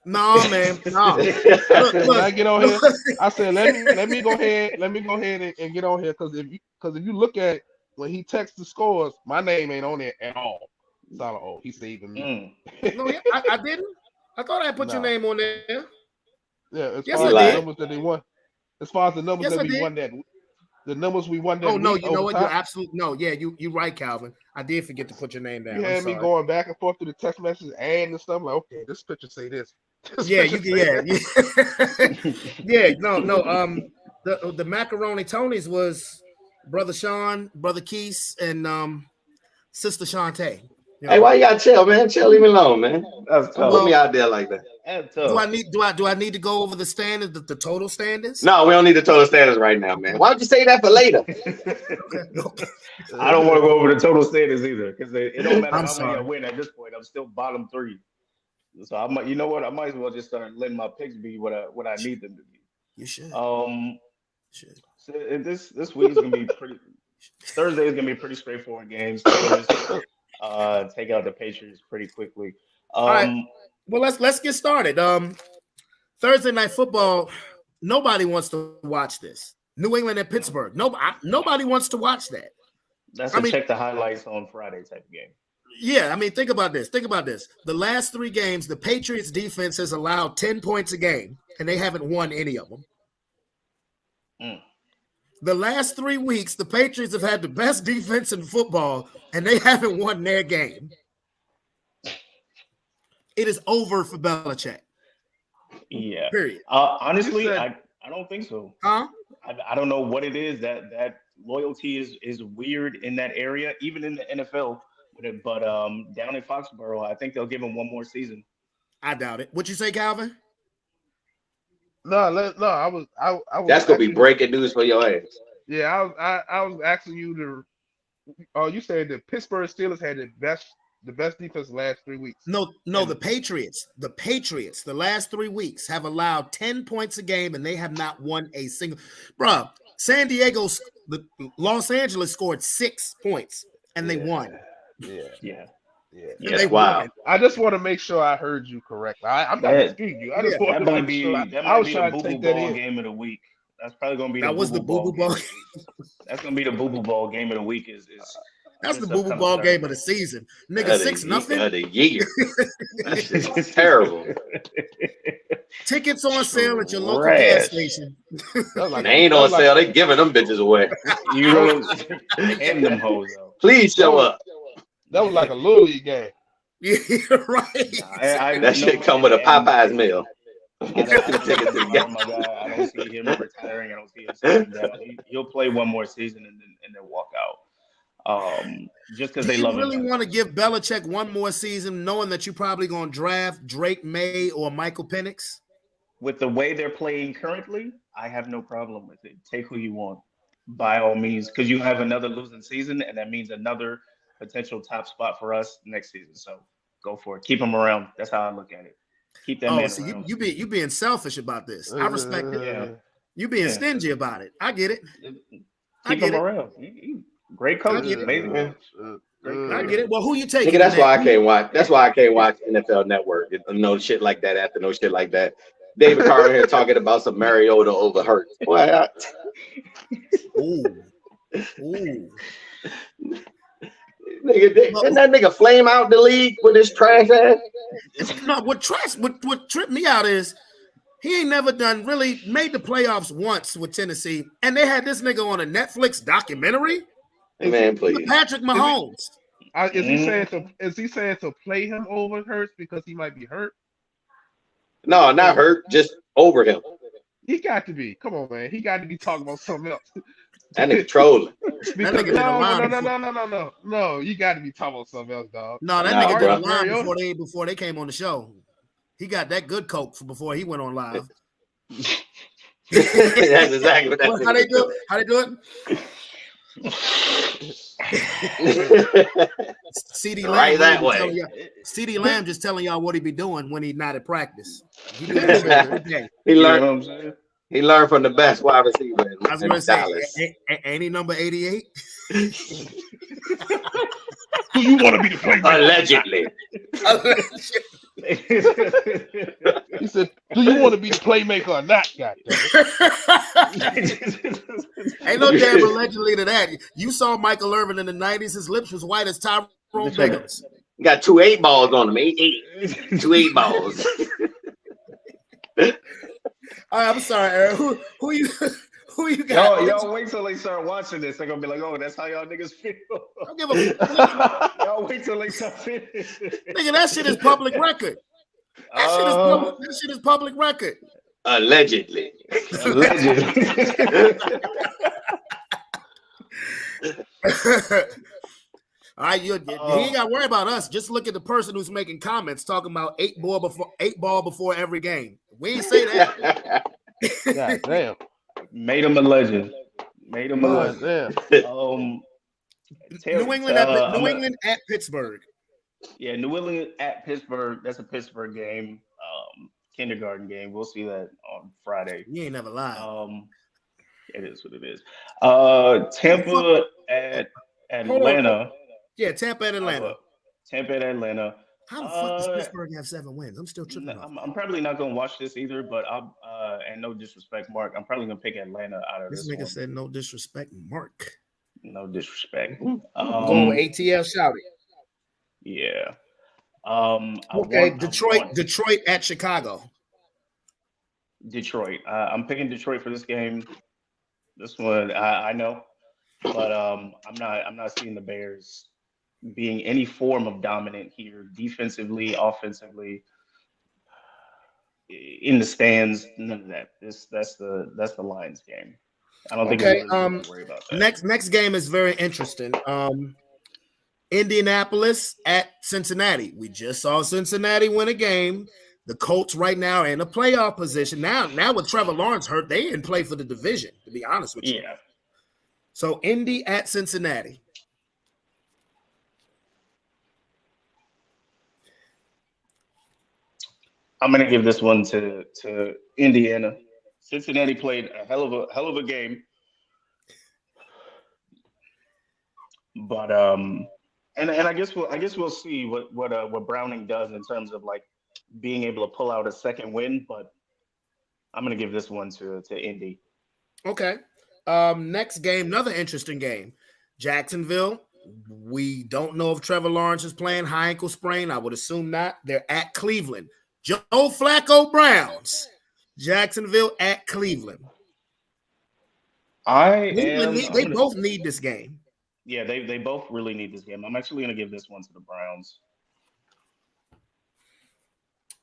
No, man, no. When I get on here, I said, "Let me go ahead and get on here because if you look at it, when he texts the scores, my name ain't on there at all." It's all like, he's saving me. No, yeah, I didn't. I thought I put your name on there. Yeah, as Yes, far I as did. the numbers that they won, as far as the numbers Yes, that I we did. won that. The numbers we won that. Oh no, week you know what? overtime, You're absolutely no. Yeah, you're right, Calvin. I did forget to put your name down. You I'm had me sorry. going back and forth through the text messages and stuff. Like, okay, this picture say this. This Yeah, picture you say yeah. Yeah, no. The Macaroni Tonys was Brother Sean, Brother Keese, and Sister Shantae. You know? Hey, why you gotta chill, man? Chill, leave me alone, man. That's Don't tough. put me out there like that. That's Do I tough. need to go over the standards, the total standards? No, we don't need the total standards right now, man. Why don't you say that for later? I don't want to go over the total standings either because it don't matter I'm how many I sorry. win at this point. I'm still bottom 3. So I might, you know what? I might as well just start letting my picks be what I need them to be. You should. So this week is gonna be pretty. Thursday is gonna be a pretty straightforward games. Steelers, take out the Patriots pretty quickly. All right. Well, let's get started. Thursday night football. Nobody wants to watch this. New England and Pittsburgh. Nobody wants to watch that. That's I mean- check the highlights on Friday type of game. Yeah, I mean, think about this. The last 3 games, the Patriots defense has allowed 10 points a game, and they haven't won any of them. The last 3 weeks, the Patriots have had the best defense in football, and they haven't won their game. It is over for Belichick. Yeah. Period. Honestly, You said- I don't think so. Huh? I don't know what it is that loyalty is weird in that area, even in the NFL. But down in Foxborough, I think they'll give him one more season. I doubt it. What you say, Calvin? I was. That's gonna be asking- breaking news for your ass. Yeah, I was asking you to. Oh, you said the Pittsburgh Steelers had the best defense the last 3 weeks. No, the Patriots. The Patriots, the last 3 weeks have allowed 10 points a game, and they have not won a single. Bruh, Los Angeles scored 6 points, and they won. Yeah. Yeah, They wow. won. I just want to make sure I heard you correctly. I'm not That- disputing you. I just yeah, want That to might make be sure. that I might was be the trying to boo boo take that ball in. game of the week. That's probably gonna be That the was the boo boo boo ball. That's gonna be the boo boo ball game of the week. Is That's the this boo boo upcoming ball Thursday. game of the season. Nigga, Of 6-0. the year. That shit is terrible. Tickets on sale at your local Trash. gas station. That was like- They ain't that on was like- sale. They giving them bitches away. You know, and them hoes though. Please show up. That was like a little league game. Yeah, right. That shit come with a Popeyes meal. I don't see him retiring. I don't see him sitting down. He'll play one more season and then walk Just because Do they you love really him. want to give Belichick one more season, knowing that you're probably going to draft Drake May or Michael Penix? With the way they're playing currently, I have no problem with it. Take who you want, by all means, because you have another losing season, and that means another potential top spot for us next season. So go for it. Keep him around. That's how I look at it. Keep that man So around. you being selfish about this. I respect it. Yeah. You being Yeah. stingy about it. I get it. Keep him around. Great coach. get it. Amazing coach. I get it. Well, who you taking? Nigga, that's why I can't watch. That's why I can't watch NFL Network. No shit like that. After no shit like that. David Carr here talking about some Mariota over Hurts. Boy, Ooh. nigga, didn't that nigga flame out the league with his trash ass? No, what tripped me out is he ain't never made the playoffs once with Tennessee, and they had this nigga on a Netflix documentary. Man, please. Patrick Mahomes. Is he saying to play him over Hurts because he might be hurt? No, not hurt, just over him. He got to be. Come on, man. He got to be talking about something else. That nigga trolling. No. You got to be talking about something else, dog. No, that nigga did a line before they came on the show. He got that good coke before he went on live. That's exactly what that. How they do it? CD Lamb right that way. CD Lamb just telling y'all what he be doing when he's not at practice. He learned. He learned from the best wide receiver. I was going to say, ain't he number 88? Do you want to be the playmaker? Allegedly. He said, "Do you want to be the playmaker or not?" Ain't no damn allegedly to that. You saw Michael Irvin in the '90s; his lips was white as Tyrone Biggums. Got 2 8-balls on him. 8. 2 8-balls. All right, I'm sorry, Aaron. Who you got? Y'all wait till they start watching this. They're gonna be like, "Oh, that's how y'all niggas feel." Don't give a y'all wait till they start finished. Nigga, that shit is public record. That shit is public record. Allegedly. All right, you ain't got to worry about us. Just look at the person who's making comments talking about 8 ball before every game. We ain't say that. God damn. Made him a legend. Damn. New England at Pittsburgh. Yeah, New England at Pittsburgh. That's a Pittsburgh game. Kindergarten game. We'll see that on Friday. You ain't never lied. It is what it is. Tampa at Atlanta. Yeah, Tampa at Atlanta. Tampa at Atlanta. How the fuck does Pittsburgh have 7 wins? I'm still tripping. I'm probably not gonna watch this either, but and no disrespect, Mark. I'm probably gonna pick Atlanta out of this. This nigga said no disrespect, Mark. No disrespect. Go ATL shout it. Yeah. Detroit at Chicago. Detroit. I'm picking Detroit for this game. This one I know, but I'm not seeing the Bears being any form of dominant here, defensively, offensively, in the stands. None of that. That's the Lions game. I don't think we really have to worry about that. Next game is very interesting. Indianapolis at Cincinnati. We just saw Cincinnati win a game. The Colts right now are in a playoff position. Now with Trevor Lawrence hurt, they didn't play for the division, to be honest with you. Yeah. So Indy at Cincinnati. I'm gonna give this one to Indiana. Cincinnati played a hell of a game, but and I guess we'll see what Browning does in terms of like being able to pull out a second win. But I'm gonna give this one to Indy. Okay. Next game, another interesting game. Jacksonville. We don't know if Trevor Lawrence is playing, high ankle sprain. I would assume not. They're at Cleveland. Joe Flacco Browns. Jacksonville at Cleveland. They both need this game. Yeah, they both really need this game. I'm actually going to give this one to the Browns.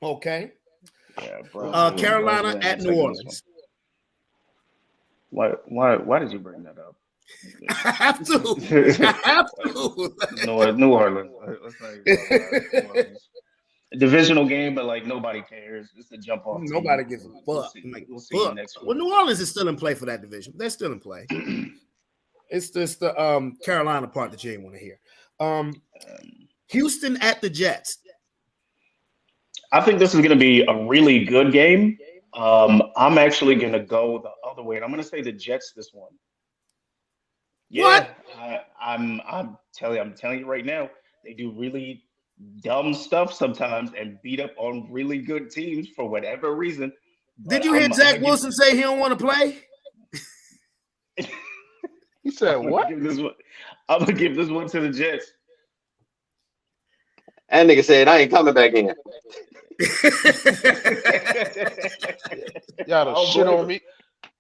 Okay. Yeah, Browns. Carolina at New Orleans. Why did you bring that up? I have to. I have to. New Orleans. Let's not even talk about New Orleans. Divisional game, but like nobody cares. It's a jump off. Nobody gives a fuck. We'll see you next Well, week. New Orleans is still in play for that division. They're still in play. It's just the Carolina part that you ain't want to hear. Houston at the Jets. I think this is going to be a really good game. I'm actually going to go the other way, and I'm going to say the Jets this one. Yeah, What? I'm telling you right now, they do really dumb stuff sometimes and beat up on really good teams for whatever reason. Did you hear Zach Wilson say he don't want to play? He said what? I'm gonna give this one to the Jets. That nigga said, I ain't coming back in. Y'all done shit blame on him. me.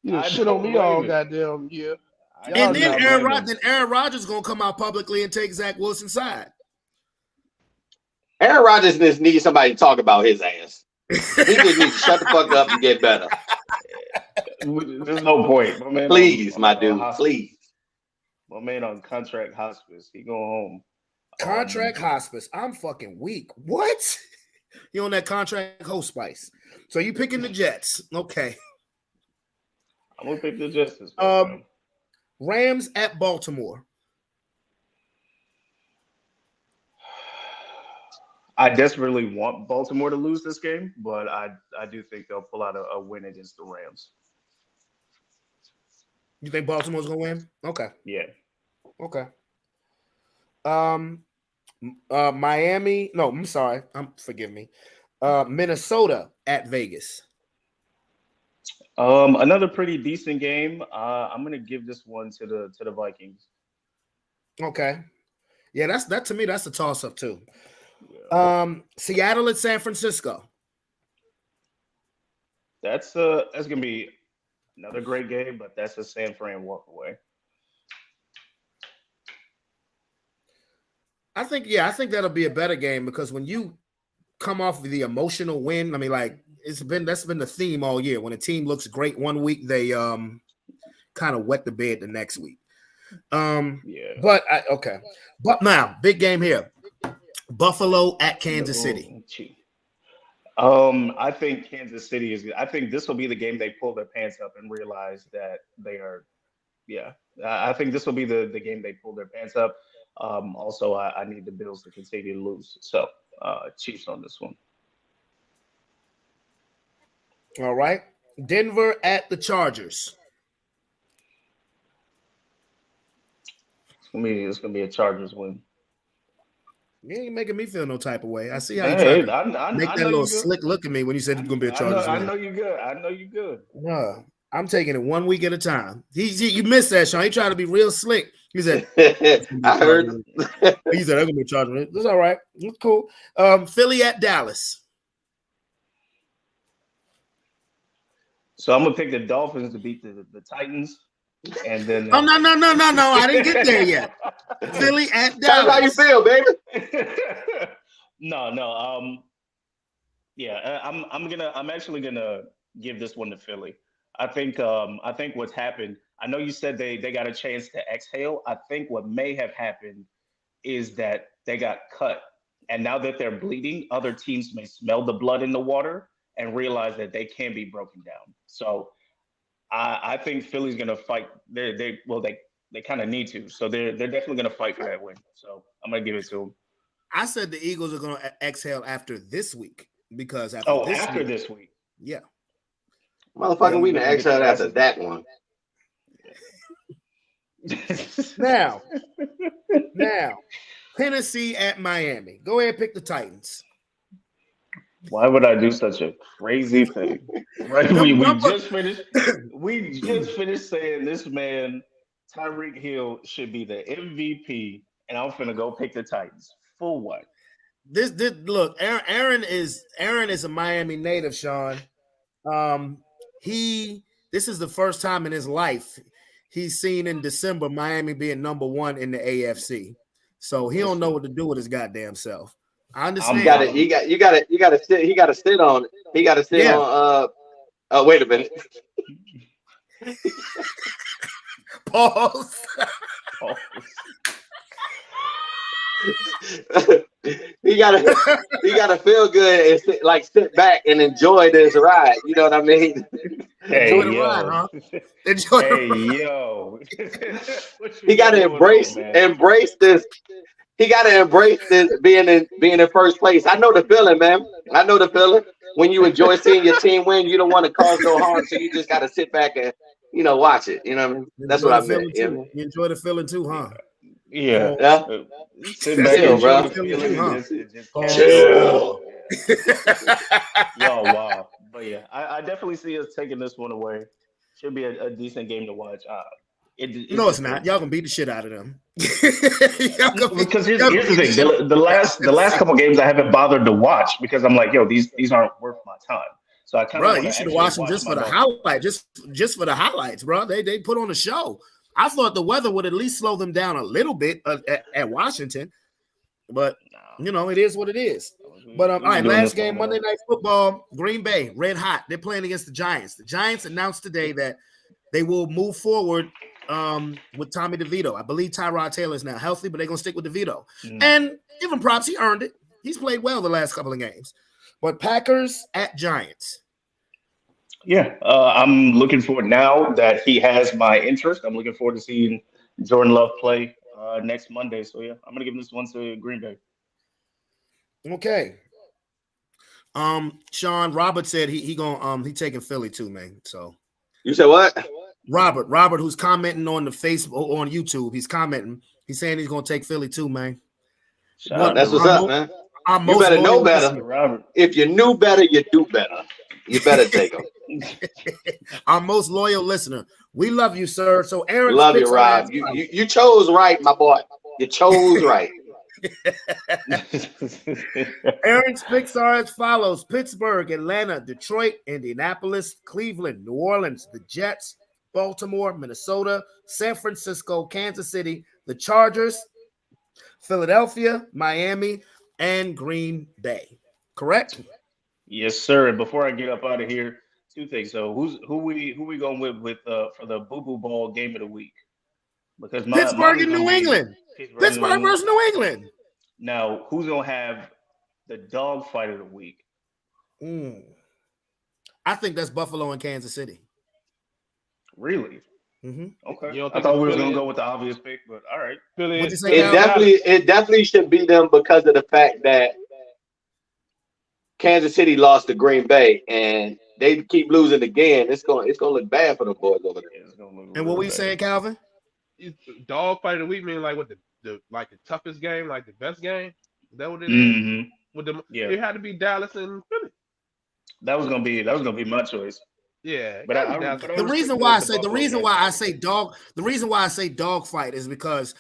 You done I shit don't on me blame all him. goddamn year. And Y'all then not Aaron, blaming him. Aaron Rodgers gonna come out publicly and take Zach Wilson's side. Aaron Rodgers just needs somebody to talk about his ass. He just needs to shut the fuck up and get better. There's no point. My man Please, on my dude, hospice. please. My man on contract hospice. He going home. Contract hospice. I'm fucking weak. What? You on that contract hospice? So you picking the Jets? Okay. I'm gonna pick the Jets. This one, Rams at Baltimore. I desperately want Baltimore to lose this game, but I do think they'll pull out a win against the Rams. You think Baltimore's gonna win? Okay. Yeah. Okay. Miami. No, I'm sorry. Forgive me. Minnesota at Vegas. Another pretty decent game. I'm gonna give this one to the Vikings. Okay. Yeah, that to me, that's a toss-up too. Yeah. Seattle at San Francisco. That's gonna be another great game, but that's a San Fran walk away. I think that'll be a better game because when you come off of the emotional win, I mean, like that's been the theme all year. When a team looks great one week, they kind of wet the bed the next week. Yeah. But now big game here. Buffalo at Kansas City. I think Kansas City is. I think this will be the game they pull their pants up and realize that they are. Yeah, I think this will be the game they pull their pants up. Also, I need the Bills to continue to lose. So, Chiefs on this one. All right. Denver at the Chargers. It's gonna be a Chargers win. You ain't making me feel no type of way. I see how you Hey, try to make that know little you good. slick look at me when you said it's gonna be a Chargers I win. know you good. I know you good. Yeah, I'm taking it 1 week at a time. You missed that, Sean. He tried to be real slick. He said, I heard. he said, I'm gonna be charging it. That's all right. It's cool. Philly at Dallas. So I'm gonna pick the Dolphins to beat the Titans, and then. Oh no! I didn't get there yet. Philly at Tell us how you Dallas. feel, baby. No. Yeah, I'm actually gonna give this one to Philly. I think what's happened. I know you said they got a chance to exhale. I think what may have happened is that they got cut, and now that they're bleeding, other teams may smell the blood in the water and realize that they can be broken down. So I think Philly's gonna fight. They kind of need to. So they're definitely gonna fight for that win. So I'm gonna give it to them. I said the Eagles are gonna exhale after this week because after this week. Yeah. Motherfucker, we can exile after that one. Now, Tennessee at Miami. Go ahead and pick the Titans. Why would I do such a crazy thing? Right? We just finished saying this man, Tyreek Hill, should be the MVP, and I'm finna go pick the Titans. For what? This look, Aaron is a Miami native, Sean. This is the first time in his life he's seen in December Miami being number 1 in the AFC. So he don't know what to do with his goddamn self. I understand. You gotta sit on it. He gotta sit on wait a minute. Pause. Oh, he gotta feel good and sit back and enjoy this ride. You know what I mean? Enjoy the ride, huh? Enjoy the ride. yo. He gotta embrace this. He gotta embrace this being in first place. I know the feeling, man. I know the feeling. When you enjoy seeing your team win, you don't want to cause no harm, so you just gotta sit back and watch it. You know what I mean? That's what I meant. You enjoy the feeling too, huh? Yeah. Sit back, bro. Chill. Yo, wow. But yeah, I definitely see us taking this one away. Should be a decent game to watch. No, it's not. Y'all gonna beat the shit out of them. Because here's the thing: the last couple games I haven't bothered to watch because I'm like, yo, these aren't worth my time. So I kind of you should have watched them just for the highlight, just for the highlights, bro. They put on a show. I thought the weather would at least slow them down a little bit at Washington, but it is what it is. But all right, last game, Monday Night Football, Green Bay, red hot. They're playing against the Giants. The Giants announced today that they will move forward with Tommy DeVito. I believe Tyrod Taylor is now healthy, but they're gonna stick with DeVito. And give him props, he earned it. He's played well the last couple of games. But Packers at Giants. Yeah, I'm looking forward now that he has my interest. I'm looking forward to seeing Jordan Love play next Monday. So yeah, I'm gonna give this one to Green Bay. Okay. Sean Robert said he taking Philly too, man. So you said what? Robert, who's commenting on the Facebook on YouTube, he's commenting. He's saying he's gonna take Philly too, man. That's what's up, man. You better know better. Robert. If you knew better, you do better. You better take them. Our most loyal listener. We love you, sir. So Aaron, love you, Rob. You chose right, my boy. You chose right. Aaron's picks are as follows: Pittsburgh, Atlanta, Detroit, Indianapolis, Cleveland, New Orleans, the Jets, Baltimore, Minnesota, San Francisco, Kansas City, the Chargers, Philadelphia, Miami, and Green Bay. Correct? Yes, sir. And before I get up out of here, two things. So who we going with for the Boo Boo Ball game of the week? Because Pittsburgh and New England. Pittsburgh versus New England. Now, who's gonna have the dog fight of the week? I think that's Buffalo and Kansas City. Really? Mm-hmm. Okay. I thought we were gonna go with the obvious pick, but all right. It definitely should be them because of the fact that Kansas City lost to Green Bay and they keep losing again. It's gonna look bad for the boys over there. And what we saying, Calvin? Dog fight of the week mean like what the toughest game, like the best game? Is that what it is? Mm-hmm. It had to be Dallas and Philly. That was gonna be my choice. Yeah, but the reason why I say dog fight is because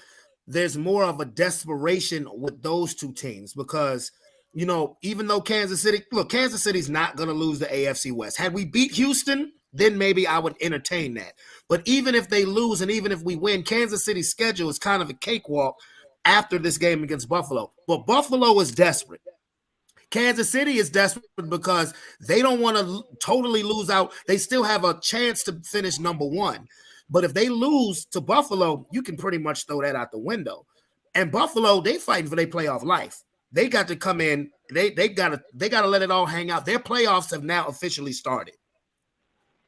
there's more of a desperation with those two teams because even though Kansas City's not going to lose the AFC West. Had we beat Houston, then maybe I would entertain that. But even if they lose and even if we win, Kansas City's schedule is kind of a cakewalk after this game against Buffalo. But Buffalo is desperate. Kansas City is desperate because they don't want to totally lose out. They still have a chance to finish number one. But if they lose to Buffalo, you can pretty much throw that out the window. And Buffalo, they fighting for their playoff life. They got to come in. They gotta let it all hang out. Their playoffs have now officially started.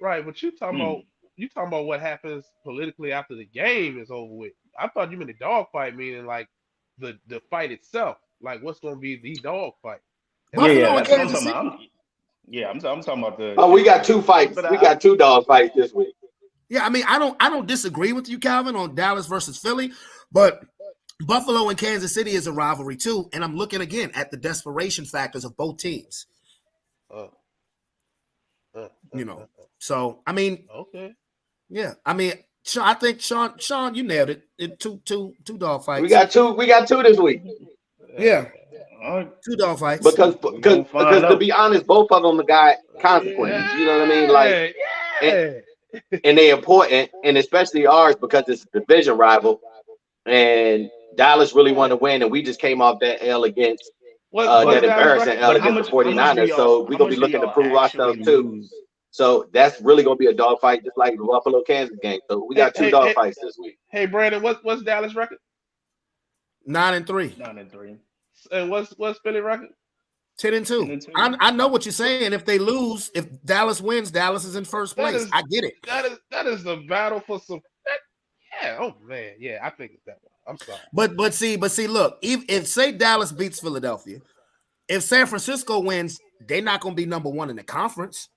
Right, but you talking about what happens politically after the game is over with. I thought you meant the dog fight, meaning like the fight itself, like what's going to be the dog fight. I'm talking about the. Oh, we got two fights. We got two dog fights this week. Yeah, I mean, I don't disagree with you, Calvin, on Dallas versus Philly, but Buffalo and Kansas City is a rivalry too, and I'm looking again at the desperation factors of both teams. So I mean, okay, yeah, I mean, I think Sean, you nailed it. Two dog fights. We got two this week. Yeah, two dog fights. Because to be honest, both of them got consequences. You know what I mean? Like, and they're important, and especially ours because it's a division rival, and Dallas really want to win, and we just came off that L against that embarrassing L against the 49ers. So we're gonna be looking to prove ourselves too. So that's really gonna be a dogfight, just like the Buffalo Kansas game. So we got two dogfights this week. Hey, Brandon, what's Dallas record? 9-3. 9-3. And what's Philly record? 10-2. I know what you're saying. If they lose, if Dallas wins, Dallas is in first place. I get it. That is the battle for some. Yeah. Oh man. Yeah. I think it's that one. I'm sorry. But see, look, if say Dallas beats Philadelphia, if San Francisco wins, they're not going to be number one in the conference.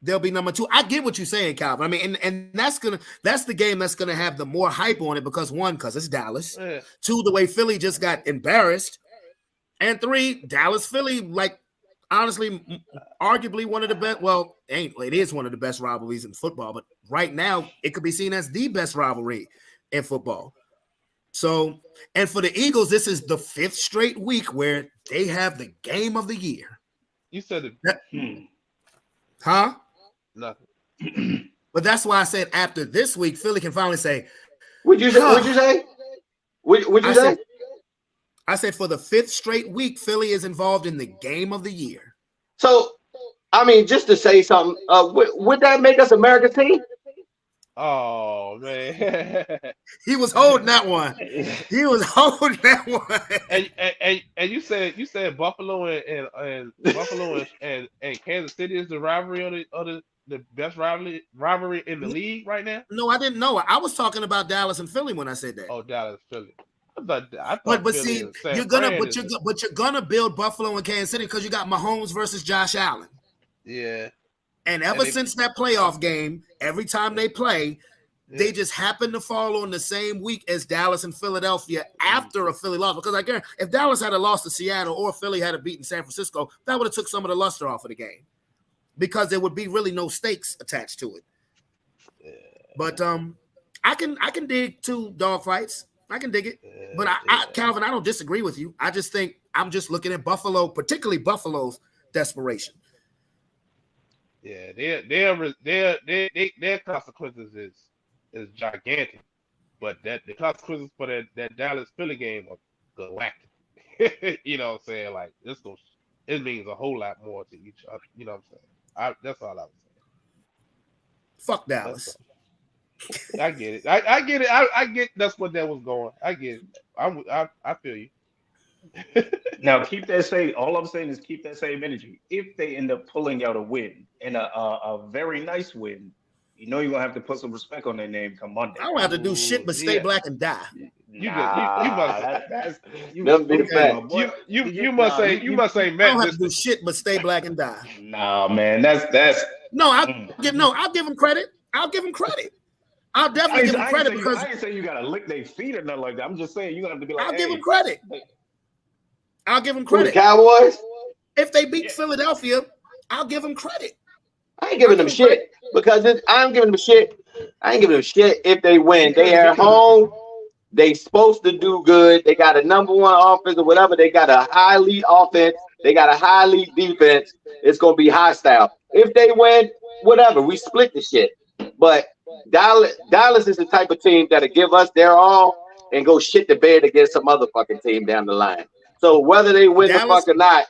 They'll be number two. I get what you're saying, Calvin. I mean, and that's the game that's gonna have the more hype on it because because it's Dallas. Yeah. 2, the way Philly just got embarrassed, and 3, Dallas Philly, like honestly, arguably one of the best. Well, it is one of the best rivalries in football, but right now it could be seen as the best rivalry in football. So, and for the Eagles, this is the 5th straight week where they have the game of the year. You said it. Huh? Nothing. But that's why I said after this week, Philly can finally say. Would you say? Would you say? I said for the 5th straight week, Philly is involved in the game of the year. So, I mean, just to say something, would that make us America's team? Oh man, he was holding that one. He was holding that one. And you said Buffalo and Buffalo and Kansas City is the rivalry of the best rivalry in the league right now. No, I didn't know. I was talking about Dallas and Philly when I said that. Oh, Dallas, Philly. I thought but Philly see, you're gonna build Buffalo and Kansas City because you got Mahomes versus Josh Allen. Yeah. And since that playoff game, every time they play, they just happen to fall on the same week as Dallas and Philadelphia after a Philly loss. Because I guarantee if Dallas had a loss to Seattle or Philly had a beaten San Francisco, that would have took some of the luster off of the game. Because there would be really no stakes attached to it. Yeah. But I can dig 2 dogfights. I can dig it. But Calvin, I don't disagree with you. I just think I'm just looking at Buffalo, particularly Buffalo's desperation. Yeah, their consequences is gigantic, but the consequences for that Dallas Philly game are galactic. You know what I'm saying? Like it means a whole lot more to each other. You know what I'm saying? That's all I was saying. Fuck Dallas. I get it. I get it. I get that's what that was going. I get it. I feel you. Now keep that same. All I'm saying is keep that same energy. If they end up pulling out a win and a very nice win, you know you're gonna have to put some respect on their name come Monday. I don't have to do shit but stay black and die. You must say Matt. I don't have to do shit but stay black and die. Nah, man, that's no. I'll give him credit. I'll definitely give him credit because I ain't saying you gotta lick their feet or nothing like that. I'm just saying you gonna have to be like. I'll give him credit. I'll give him credit. The Cowboys? If they beat Philadelphia, I'll give them credit. I ain't giving them shit because I'm giving them shit. I ain't giving them shit if they win. They are home. They supposed to do good. They got a number 1 offense or whatever. They got a high lead offense. They got a high lead defense. It's gonna be hostile. If they win, whatever. We split the shit. But Dallas is the type of team that'll give us their all and go shit the bed against some other fucking team down the line. So whether they win the fuck or not,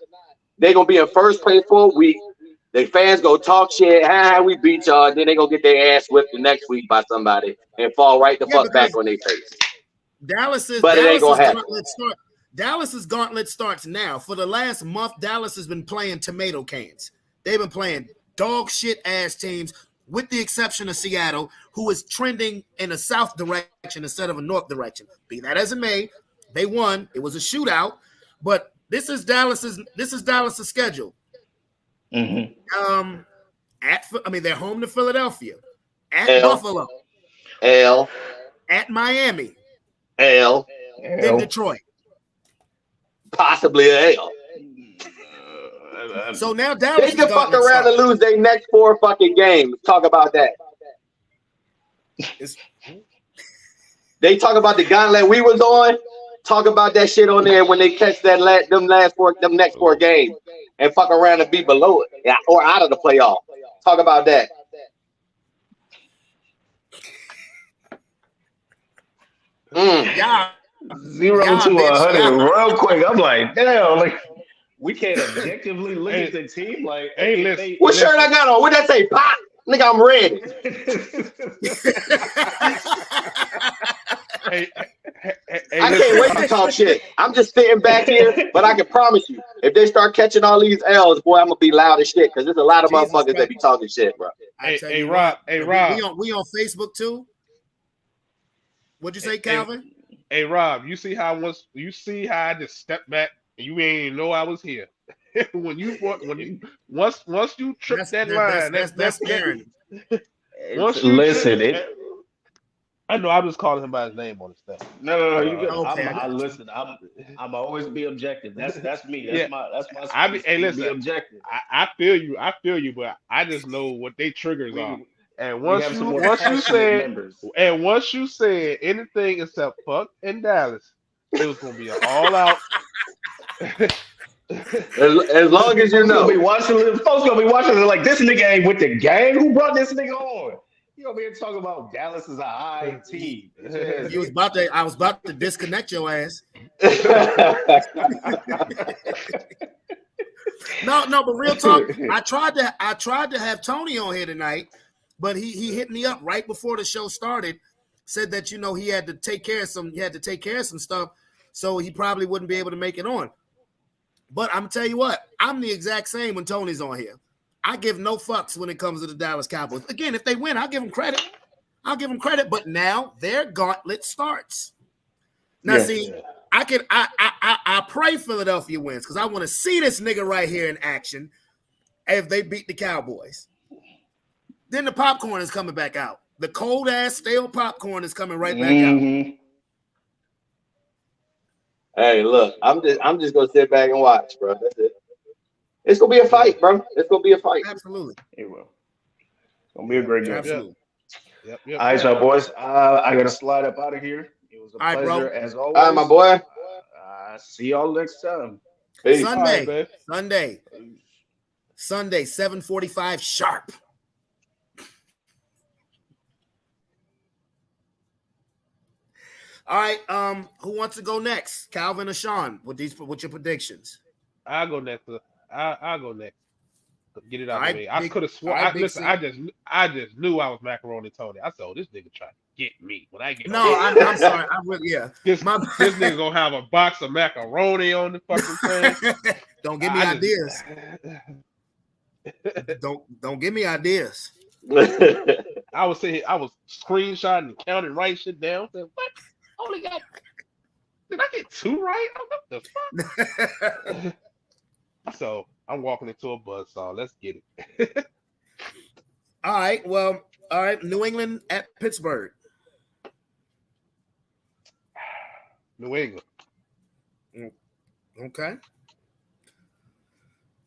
they're gonna be in first place for a week. The fans go talk shit, we beat y'all, then they gonna get their ass whipped the next week by somebody and fall right the fuck back on their face. Dallas's gauntlet starts now. For the last month, Dallas has been playing tomato cans. They've been playing dog shit ass teams, with the exception of Seattle, who is trending in a south direction instead of a north direction. Be that as it may, they won. It was a shootout. But this is Dallas's schedule. Mm-hmm. They're home to Philadelphia, at Buffalo, at Miami, then Detroit, possibly a L. So now Dallas they can fuck around and lose their next 4 fucking games. Talk about that. They talk about the gauntlet we was on. Talk about that shit on there when they catch them next 4 games and fuck around and be below it or out of the playoff. Talk about that. Yeah. 0 to 100 real quick. I'm like, damn, like we can't objectively look at the team like, hey, if listen. What shirt I got on? What that say? Pop, nigga, I'm ready. Hey, I can't wait to talk shit. I'm just sitting back here, but I can promise you, if they start catching all these L's, boy, I'm gonna be loud as shit because there's a lot of Jesus motherfuckers that Christ. be talking shit, bro. Hey, Rob. Hey, Rob. We on Facebook too. What'd you say, Calvin? Hey, Rob. You see how I just stepped back and you ain't even know I was here. when you once you trip that line, that's Aaron. Listen, I know I was calling him by his name on this thing. No. You good. Okay. I listen. I'm always be objective. That's me. That's my. Hey, listen. Be objective. I feel you, but I just know what they triggers are. And once you said anything except fuck and Dallas, it was gonna be an all out. As long as you know, folks gonna be watching it like, this nigga ain't with the gang. Who brought this nigga on? You over here talking about Dallas is a high team. I was about to disconnect your ass. No, but real talk. I tried to have Tony on here tonight, but he hit me up right before the show started. Said that he had to take care of some stuff, so he probably wouldn't be able to make it on. But I'm tell you what, I'm the exact same when Tony's on here. I give no fucks when it comes to the Dallas Cowboys. Again, if they win, I'll give them credit. But now their gauntlet starts. Now, I pray Philadelphia wins because I want to see this nigga right here in action if they beat the Cowboys. Then the popcorn is coming back out. The cold ass stale popcorn is coming right back out. Hey, look, I'm just gonna sit back and watch, bro. That's it. It's gonna be a fight, bro. It's gonna be a fight. Absolutely. It will. It's gonna be a great game. Absolutely. Yep. All right, so boys, I gotta slide up out of here. It was a pleasure as always. All right, my boy. See y'all next time. Peace. Sunday, 7:45 sharp. All right, who wants to go next? Calvin or Sean with your predictions? I'll go next. I'll go next. Get it out of the way. I could have sworn. I just knew I was macaroni Tony. I said, "Oh, this nigga trying to get me." When I get I'm sorry. I really This nigga gonna have a box of macaroni on the fucking thing. Don't give me ideas. Don't give me ideas. I was screenshotting and counting right shit down. Said, what? Only got. Did I get 2 right? What the fuck? So I'm walking into a buzzsaw. Let's get it. All right. New England at Pittsburgh. New England. Okay.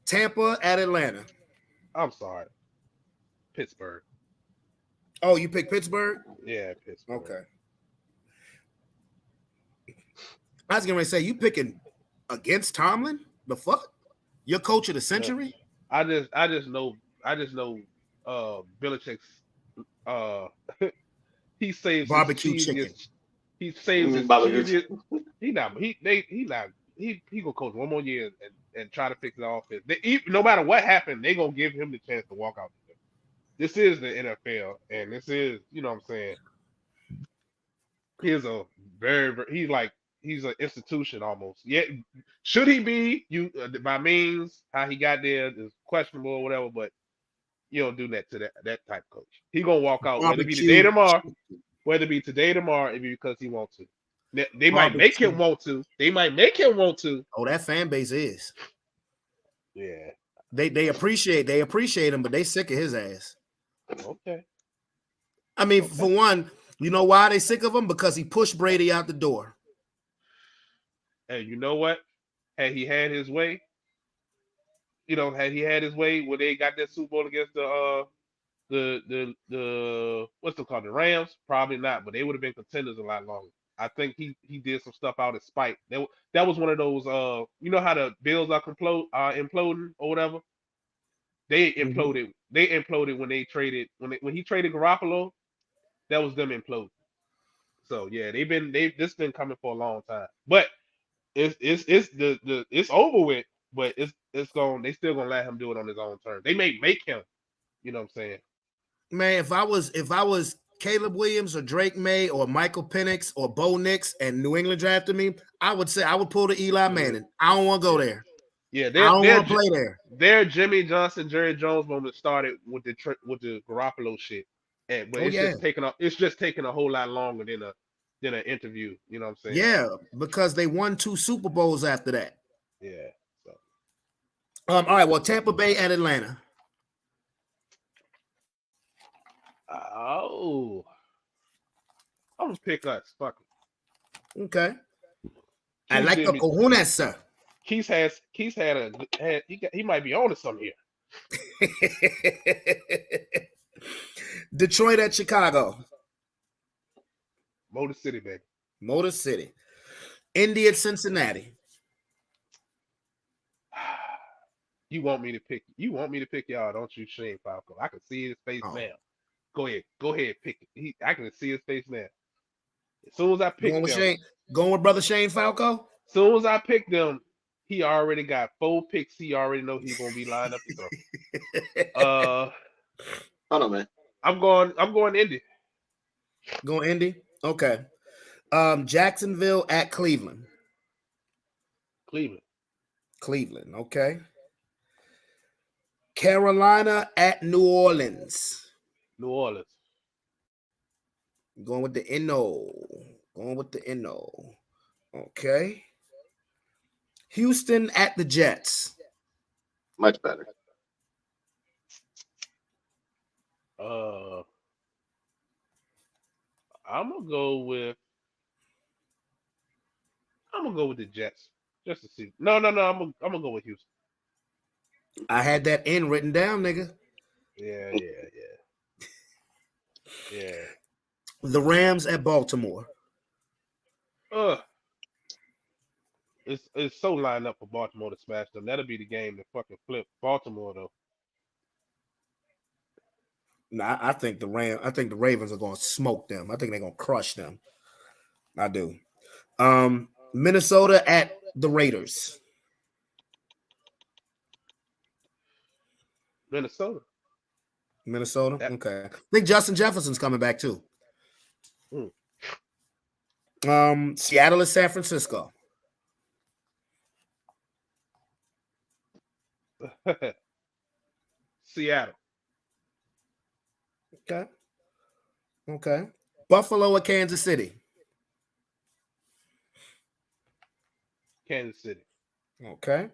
Tampa at Atlanta. I'm sorry. Pittsburgh. Oh, you picked Pittsburgh? Yeah, Pittsburgh. Okay. I was going to say, you picking against Tomlin? The fuck? Your coach of the century? I just know Belichick's he saves barbecue chicken. He saves his cheesiest. He gonna coach one more year and try to fix the offense. No matter what happened, they gonna give him the chance to walk out. This is the NFL, and this is, you know what I'm saying. He's a he's an institution almost. Yeah, should he be? By means how he got there is questionable or whatever, but you don't do that to that type of coach. He gonna walk out whether it be today tomorrow, it be because he wants to. They might make him want to. Oh, that fan base is. Yeah. They appreciate him, but they sick of his ass. Okay. I mean, for one, you know why they sick of him? Because he pushed Brady out the door. And you know what? Had he had his way, where they got that Super Bowl against the what's it called, the Rams? Probably not, but they would have been contenders a lot longer. I think he did some stuff out of spite. That was one of those you know how the Bills are imploding or whatever. They imploded. Mm-hmm. They imploded when he traded Garoppolo. That was them imploding. So yeah, this been coming for a long time. But it's over with but it's going. They still gonna let him do it on his own terms. They may make him. You know what I'm saying? Man, if I was Caleb Williams or Drake May or Michael Penix or Bo Nix and New England drafted me, I would say I would pull the Eli Manning. I don't want to go there. Yeah, I don't want to play there. Their Jimmy Johnson, Jerry Jones moment started with the Garoppolo shit, but it's just taking a whole lot longer than an interview. You know what I'm saying? Yeah, because they won 2 Super Bowls after that. Yeah. So. All right. Well, Tampa Bay at Atlanta. Oh, I'm gonna pick us. Fuck it. Okay. I like the cojones, sir. Keith he might be on to something here. Detroit at Chicago. Motor City, baby. Motor City. Indy at Cincinnati. You want me to pick y'all, don't you, Shane Falco? I can see his face now. Go ahead, pick it. I can see his face now. As soon as I pick going with brother Shane Falco. As soon as I pick them, he already got 4 picks. He already know he's gonna be lined up to go. Hold on, man. I'm going Indy. Going Indy? Okay. Jacksonville at Cleveland. Cleveland, okay. Carolina at New Orleans. Going with the NO. Okay. Houston at the Jets. Much better. I'm gonna go with the Jets just to see. No. I'm gonna go with Houston. I had that N written down, nigga. Yeah. The Rams at Baltimore. It's so lined up for Baltimore to smash them. That'll be the game to fucking flip Baltimore though. Nah, I think the Ravens are going to smoke them. I think they're going to crush them. I do. Minnesota at the Raiders. Minnesota. Okay. I think Justin Jefferson's coming back too. Seattle at San Francisco. Seattle. Okay. Buffalo at Kansas City. Kansas City. Okay.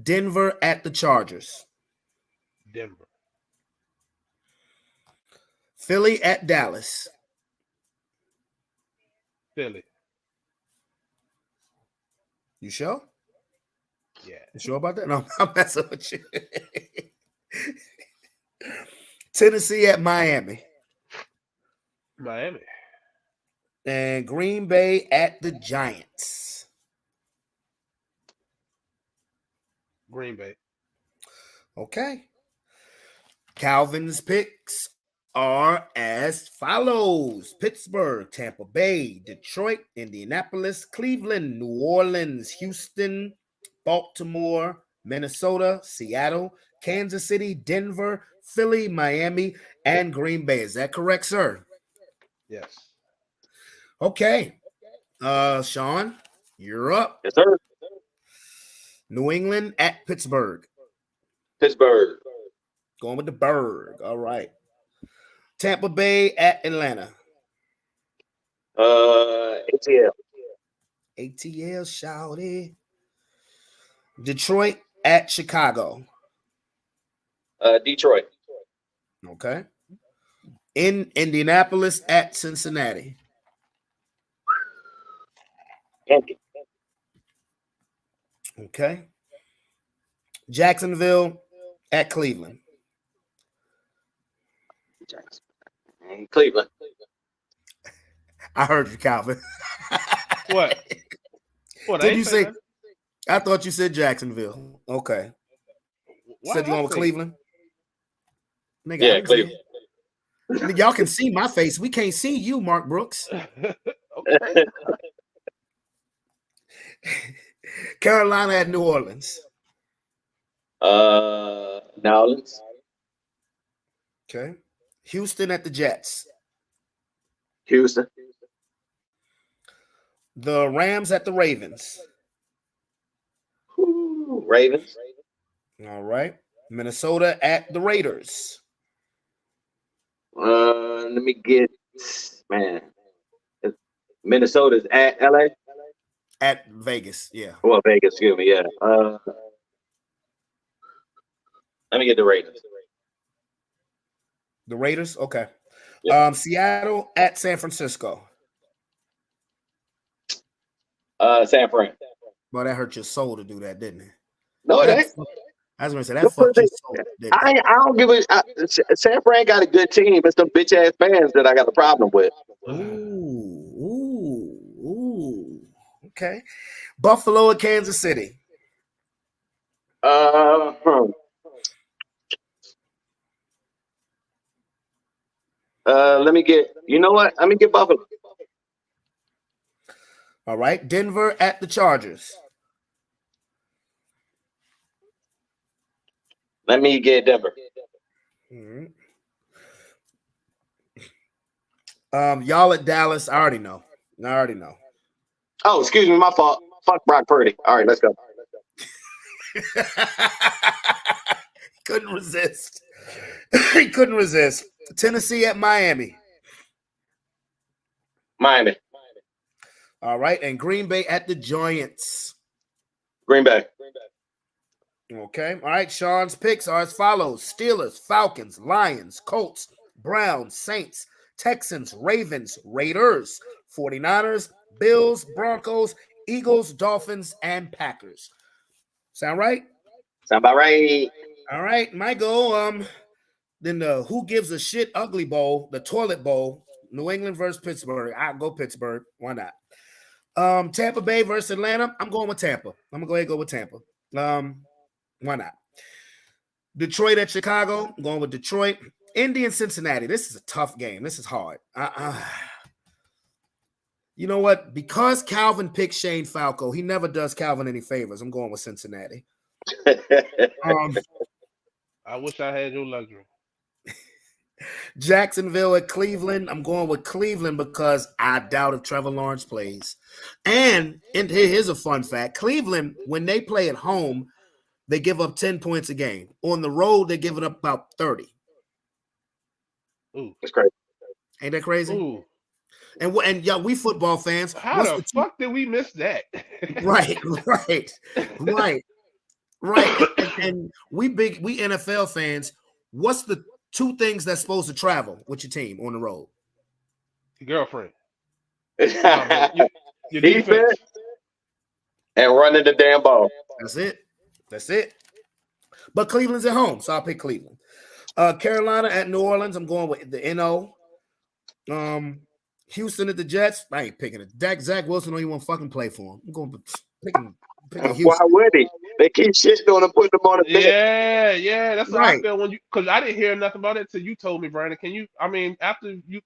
Denver at the Chargers. Denver. Philly at Dallas. Philly. You sure? Yeah. You sure about that? No, I'm messing with you. Tennessee at Miami. And Green Bay at the Giants. Green Bay. Okay. Calvin's picks are as follows: Pittsburgh, Tampa Bay, Detroit, Indianapolis, Cleveland, New Orleans, Houston, Baltimore, Minnesota, Seattle, Kansas City, Denver, Philly, Miami, and Green Bay. Is that correct, sir? Yes. Okay. Sean, you're up. Yes, sir. New England at Pittsburgh. Going with the Berg. All right. Tampa Bay at Atlanta. ATL. ATL, shouty. Detroit at Chicago. Detroit. Okay. In Indianapolis at Cincinnati. Indy. Okay. Jacksonville at Cleveland. Cleveland. I heard you, Calvin. What? Did you say? I thought you said Jacksonville. Okay. Said you going with Cleveland? Nigga, yeah, Cleveland. Y'all can see my face. We can't see you, Mark Brooks. Okay. Carolina at New Orleans. New Orleans. Okay. Houston at the Jets. Houston. The Rams at the Ravens. Ooh, Ravens. All right. Minnesota at the Raiders. Let me get, man. Minnesota's at LA. At Vegas. Yeah. Well, Vegas, excuse me. Yeah. Let me get the Raiders. The Raiders. Okay. Yep. Seattle at San Francisco. San Fran. Well, that hurt your soul to do that, didn't it? No, it ain't. I was gonna say that fucked your soul. Didn't it? I don't give a. San Fran got a good team. It's some bitch ass fans that I got a problem with. Ooh. Okay. Buffalo at Kansas City. Let me get. You know what? Let me get Buffalo. All right. Denver at the Chargers. Let me get Denver. Mhm. Y'all at Dallas. I already know. Oh, excuse me, my fault. Fuck Brock Purdy. All right, let's go. Couldn't resist. He couldn't resist. Tennessee at Miami. Miami. All right. And Green Bay at the Giants. Green Bay. Okay. All right. Sean's picks are as follows: Steelers, Falcons, Lions, Colts, Browns, Saints, Texans, Ravens, Raiders, 49ers, Bills, Broncos, Eagles, Dolphins, and Packers. Sound right? Sound about right. All right. My go. Then the Who Gives a Shit Ugly Bowl, the Toilet Bowl, New England versus Pittsburgh. I'll go Pittsburgh. Why not? Tampa Bay versus Atlanta. I'm going with Tampa. I'm gonna go ahead and go with Tampa. Why not? Detroit at Chicago. I'm going with Detroit. Indy and Cincinnati. This is a tough game. This is hard. You know what? Because Calvin picked Shane Falco, he never does Calvin any favors. I'm going with Cincinnati. I wish I had your luxury. Jacksonville at Cleveland. I'm going with Cleveland because I doubt if Trevor Lawrence plays. And here's a fun fact. Cleveland, when they play at home, they give up 10 points a game. On the road, they're giving up about 30. Ooh. That's crazy. Ain't that crazy? Ooh. And y'all, we football fans. How the fuck did we miss that? Right. And we NFL fans. What's the two things that's supposed to travel with your team on the road? Your girlfriend. Your defense. And running the damn ball. That's it. But Cleveland's at home, so I'll pick Cleveland. Carolina at New Orleans. I'm going with the NO. Houston at the Jets. I ain't picking it. Zach Wilson don't even want to fucking play for him. I'm going to picking Houston. Why would he? They keep shitting on him, putting him on the bench. Yeah. That's what I feel when because I didn't hear nothing about it till you told me, Brandon. Can you? I mean, after you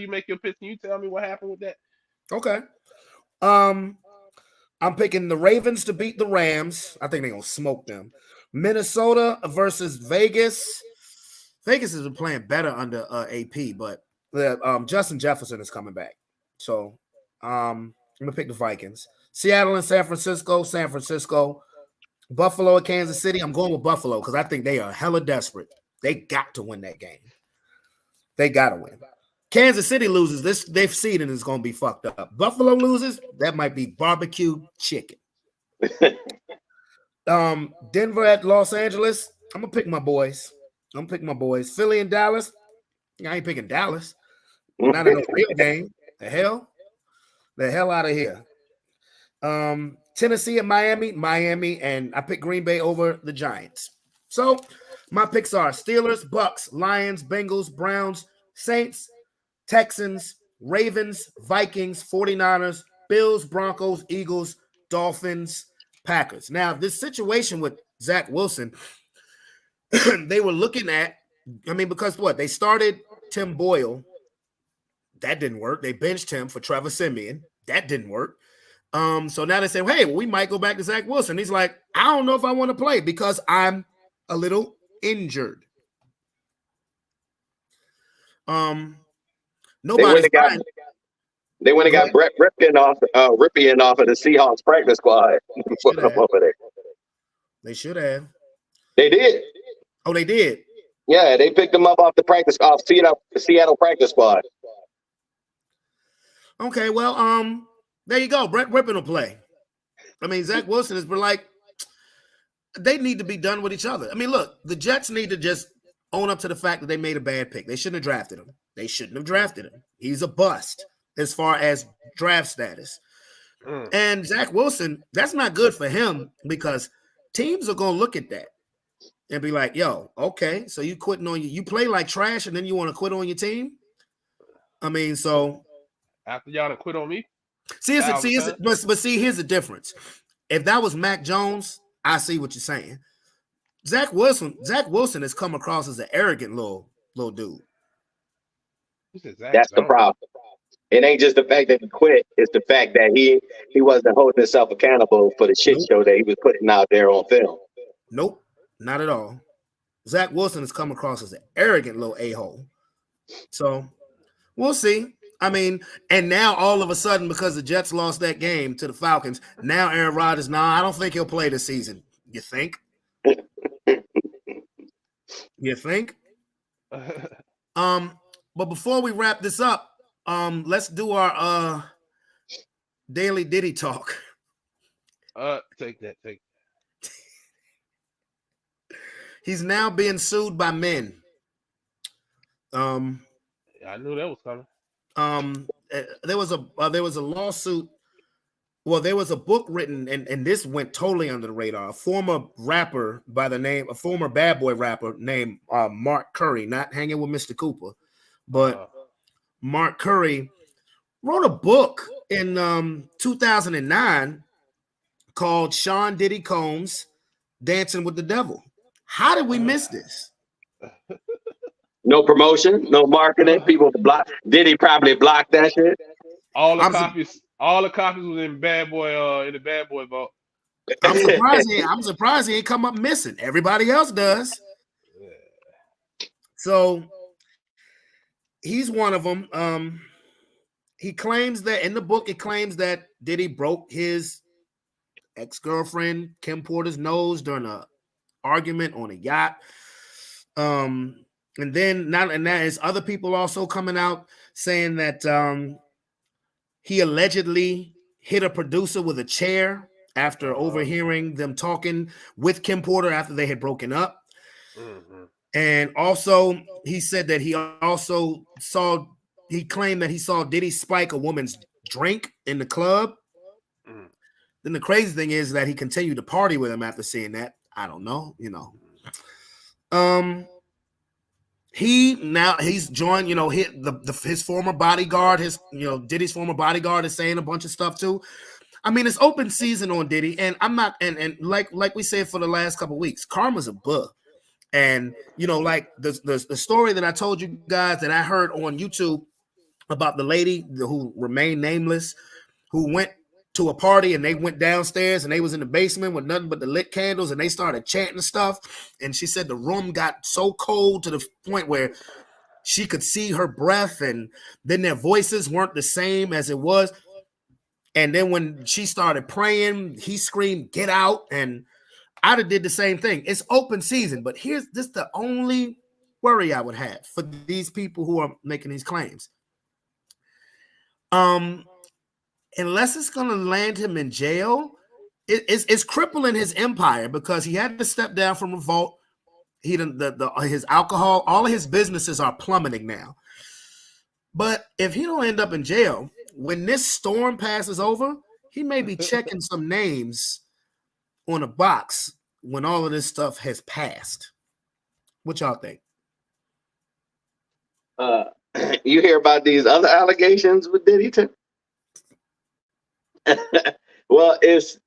make your pick, can you tell me what happened with that? Okay. I'm picking the Ravens to beat the Rams. I think they're gonna smoke them. Minnesota versus Vegas. Vegas has been playing better under AP, but Justin Jefferson is coming back. So I'm gonna pick the Vikings. Seattle and San Francisco. San Francisco. Buffalo and Kansas City. I'm going with Buffalo because I think they are hella desperate. They got to win that game. They got to win. Kansas City loses. They've seen it is going to be fucked up. Buffalo loses. That might be barbecue chicken. Denver at Los Angeles. I'm going to pick my boys. Philly and Dallas. I ain't picking Dallas. Not in a real game. The hell out of here. Tennessee and Miami, and I picked Green Bay over the Giants. So my picks are Steelers, Bucks, Lions, Bengals, Browns, Saints, Texans, Ravens, Vikings, 49ers, Bills, Broncos, Eagles, Dolphins, Packers. Now, this situation with Zach Wilson, they were looking at, because what? They started Tim Boyle. That didn't work. They benched him for Trevor Siemian. That didn't work. So now they say, hey, we might go back to Zach Wilson. He's like, I don't know if I want to play because I'm a little injured. Nobody's They went and got Brett Ripken off of the Seahawks practice squad. Put him over there. They should have. They did. Oh, they did. Yeah, they picked him up off the Seattle practice squad. Okay, well, there you go. Brett Ripken will play. I mean, Zach Wilson has been like, they need to be done with each other. I mean, look, the Jets need to just own up to the fact that they made a bad pick. They shouldn't have drafted him. They shouldn't have drafted him. He's a bust as far as draft status. And Zach Wilson, that's not good for him because teams are going to look at that and be like, yo, okay, so you quitting on you play like trash and then you want to quit on your team? I mean, so after y'all to quit on me? See, here's the difference. If that was Mac Jones, I see what you're saying. Zach Wilson has come across as an arrogant little dude. That's the problem. It ain't just the fact that he quit; it's the fact that he wasn't holding himself accountable for the shit show that he was putting out there on film. Nope, not at all. Zach Wilson has come across as an arrogant little a-hole. So we'll see. I mean, and now all of a sudden, because the Jets lost that game to the Falcons, now Aaron Rodgers, I don't think he'll play this season. You think? You think? But before we wrap this up, let's do our daily Diddy talk. Take that. He's now being sued by men. I knew that was coming. There was a lawsuit. Well, there was a book written, and this went totally under the radar. A former bad boy rapper named Mark Curry, not hanging with Mr. Cooper, but Mark Curry wrote a book in 2009 called Sean Diddy Combs Dancing with the Devil. How did we miss this? No promotion, no marketing. People block. Diddy probably blocked that shit. All the copies was in Bad Boy in the Bad Boy vault. I'm surprised he ain't come up missing. Everybody else does. So he's one of them. He claims that in the book, it claims that Diddy broke his ex-girlfriend Kim Porter's nose during an argument on a yacht. And then there's other people also coming out saying that he allegedly hit a producer with a chair after overhearing them talking with Kim Porter after they had broken up. Mm-hmm. And also he said that he claimed that he saw Diddy spike a woman's drink in the club. Mm. Then the crazy thing is that he continued to party with him after seeing that. I don't know, He's joined, his former bodyguard, Diddy's former bodyguard is saying a bunch of stuff too. I mean, it's open season on Diddy, and I'm not, and like we said for the last couple of weeks, karma's a bug. And like the story that I told you guys that I heard on YouTube about the lady who remained nameless, who went to a party and they went downstairs and they was in the basement with nothing but the lit candles and they started chanting stuff. And she said the room got so cold to the point where she could see her breath, and then their voices weren't the same as it was. And then when she started praying, he screamed, "Get out!" And I'd have did the same thing. It's open season, but here's this the only worry I would have for these people who are making these claims. Unless it's going to land him in jail, it's crippling his empire because he had to step down from Revolt. His alcohol, all of his businesses are plummeting now. But if he don't end up in jail, when this storm passes over, he may be checking some names on a box when all of this stuff has passed. What y'all think? You hear about these other allegations with Diddy too? Well, it's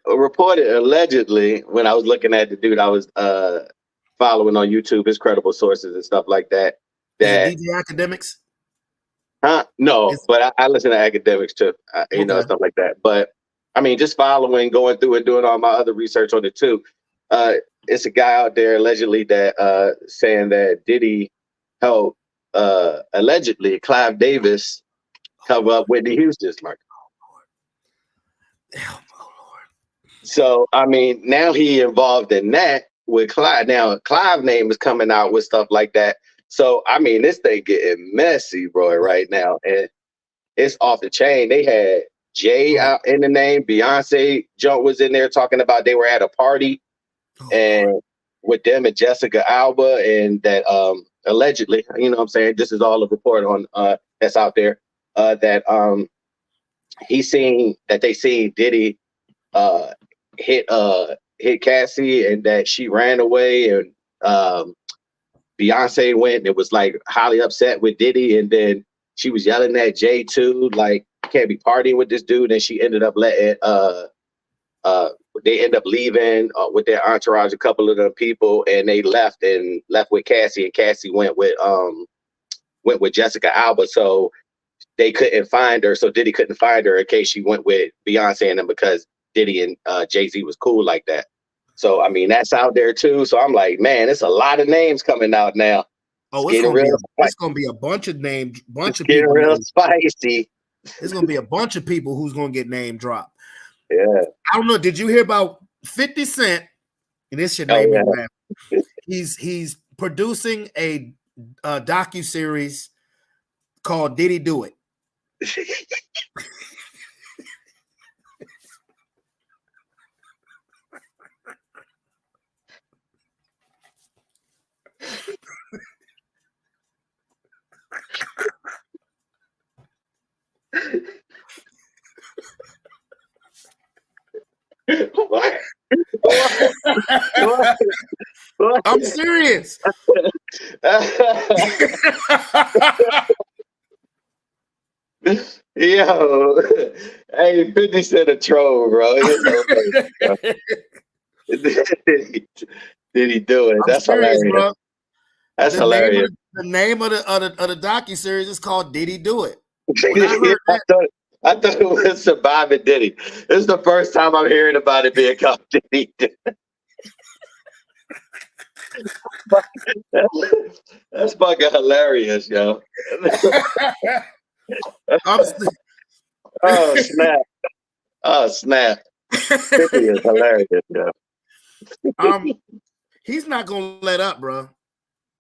reported allegedly when I was looking at the dude I was following on YouTube, his credible sources and stuff like that. That DJ Academics. Huh? No, It's but I listen to academics too, you know, okay. stuff like that. But I mean, just following, going through, and doing all my other research on it too. It's a guy out there allegedly that saying that Diddy helped allegedly Clive Davis cover up Whitney Houston's murder. Oh, Lord. So I mean, now he involved in that with Clive. Now Clive name is coming out with stuff like that. So I mean, this thing getting messy, bro, right now, and it's off the chain. They had Jay out in the name. Beyonce Jones was in there talking about they were at a party and with them and Jessica Alba, and that allegedly, you know what I'm saying, this is all a report on that's out there, that they seen Diddy hit Cassie, and that she ran away, and Beyonce went and it was like highly upset with Diddy, and then she was yelling at Jay too, like, can't be partying with this dude, and she ended up letting they end up leaving with their entourage, a couple of the people, and they left with Cassie, and Cassie went with Jessica Alba, so they couldn't find her, so Diddy couldn't find her in case she went with Beyonce and them, because Diddy and Jay-Z was cool like that. So I mean, that's out there too. So I'm like, man, it's a lot of names coming out now. Oh, it's gonna be a bunch of names, bunch of people. Real spicy. It's gonna be a bunch of people who's gonna get name dropped. Yeah. I don't know. Did you hear about 50 Cent? And this should name him laugh. He's producing a docu-series called Did He Do It? What? I'm serious. Yo, hey, 50 Cent a troll, bro. Did he do it? That's hilarious, bro. That's hilarious. The name of the docu-series is called Did He Do It? I thought it was Surviving Diddy. This is the first time I'm hearing about it being called Diddy. That's fucking hilarious, yo. Oh snap! Oh snap! 50 is hilarious, yo. He's not gonna let up, bro.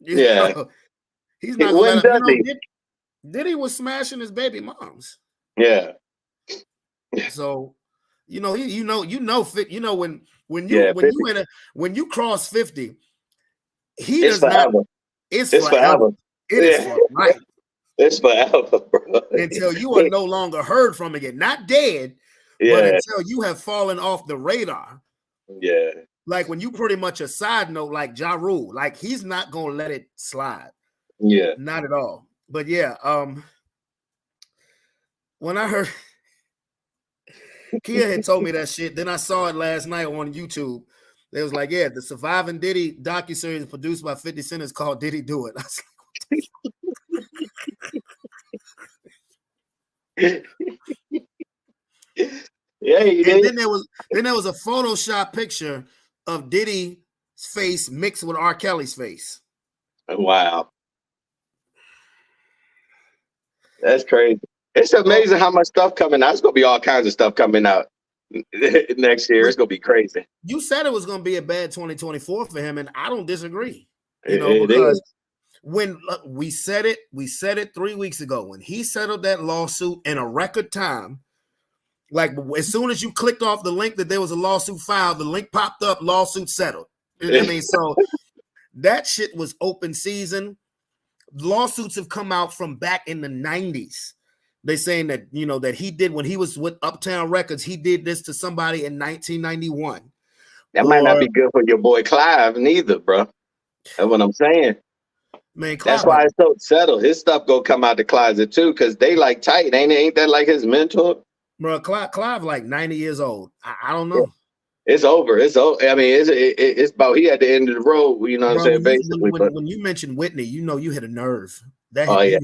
Yeah, he's not gonna let up. Diddy was smashing his baby moms. Yeah. So, when you cross 50, it's forever. It is for life. It's forever, bro. Until you are no longer heard from again. Not dead, but until you have fallen off the radar. Yeah. Like when you pretty much a side note, like Ja Rule, like he's not gonna let it slide. Yeah. Not at all. But yeah, when I heard Kia had told me that shit, then I saw it last night on YouTube. They was like, yeah, the Surviving Diddy docuseries produced by 50 Cent is called Did He Do It? I was like, yeah, and then there was a Photoshop picture of Diddy's face mixed with R. Kelly's face. Wow. That's crazy. It's amazing how much stuff coming out. It's gonna be all kinds of stuff coming out next year. It's gonna be crazy. You said it was gonna be a bad 2024 for him, and I don't disagree. Because when we said it 3 weeks ago when he settled that lawsuit in a record time. Like as soon as you clicked off the link that there was a lawsuit filed, the link popped up, lawsuit settled. You know what I mean? So that shit was open season. Lawsuits have come out from back in the 90s. They saying that, that he did when he was with Uptown Records, he did this to somebody in 1991. That might not be good for your boy Clive neither, bro. That's what I'm saying. Man, Clive, that's why it's so settled. His stuff go come out the closet too, because they like tight. Ain't that like his mentor? Bro, Clive like 90 years old. I don't know. It's over. It's over. I mean, it's about he at the end of the road. You know what I'm Bro, saying, basically. But when you mentioned Whitney, you know you hit a nerve. That oh hit, yeah,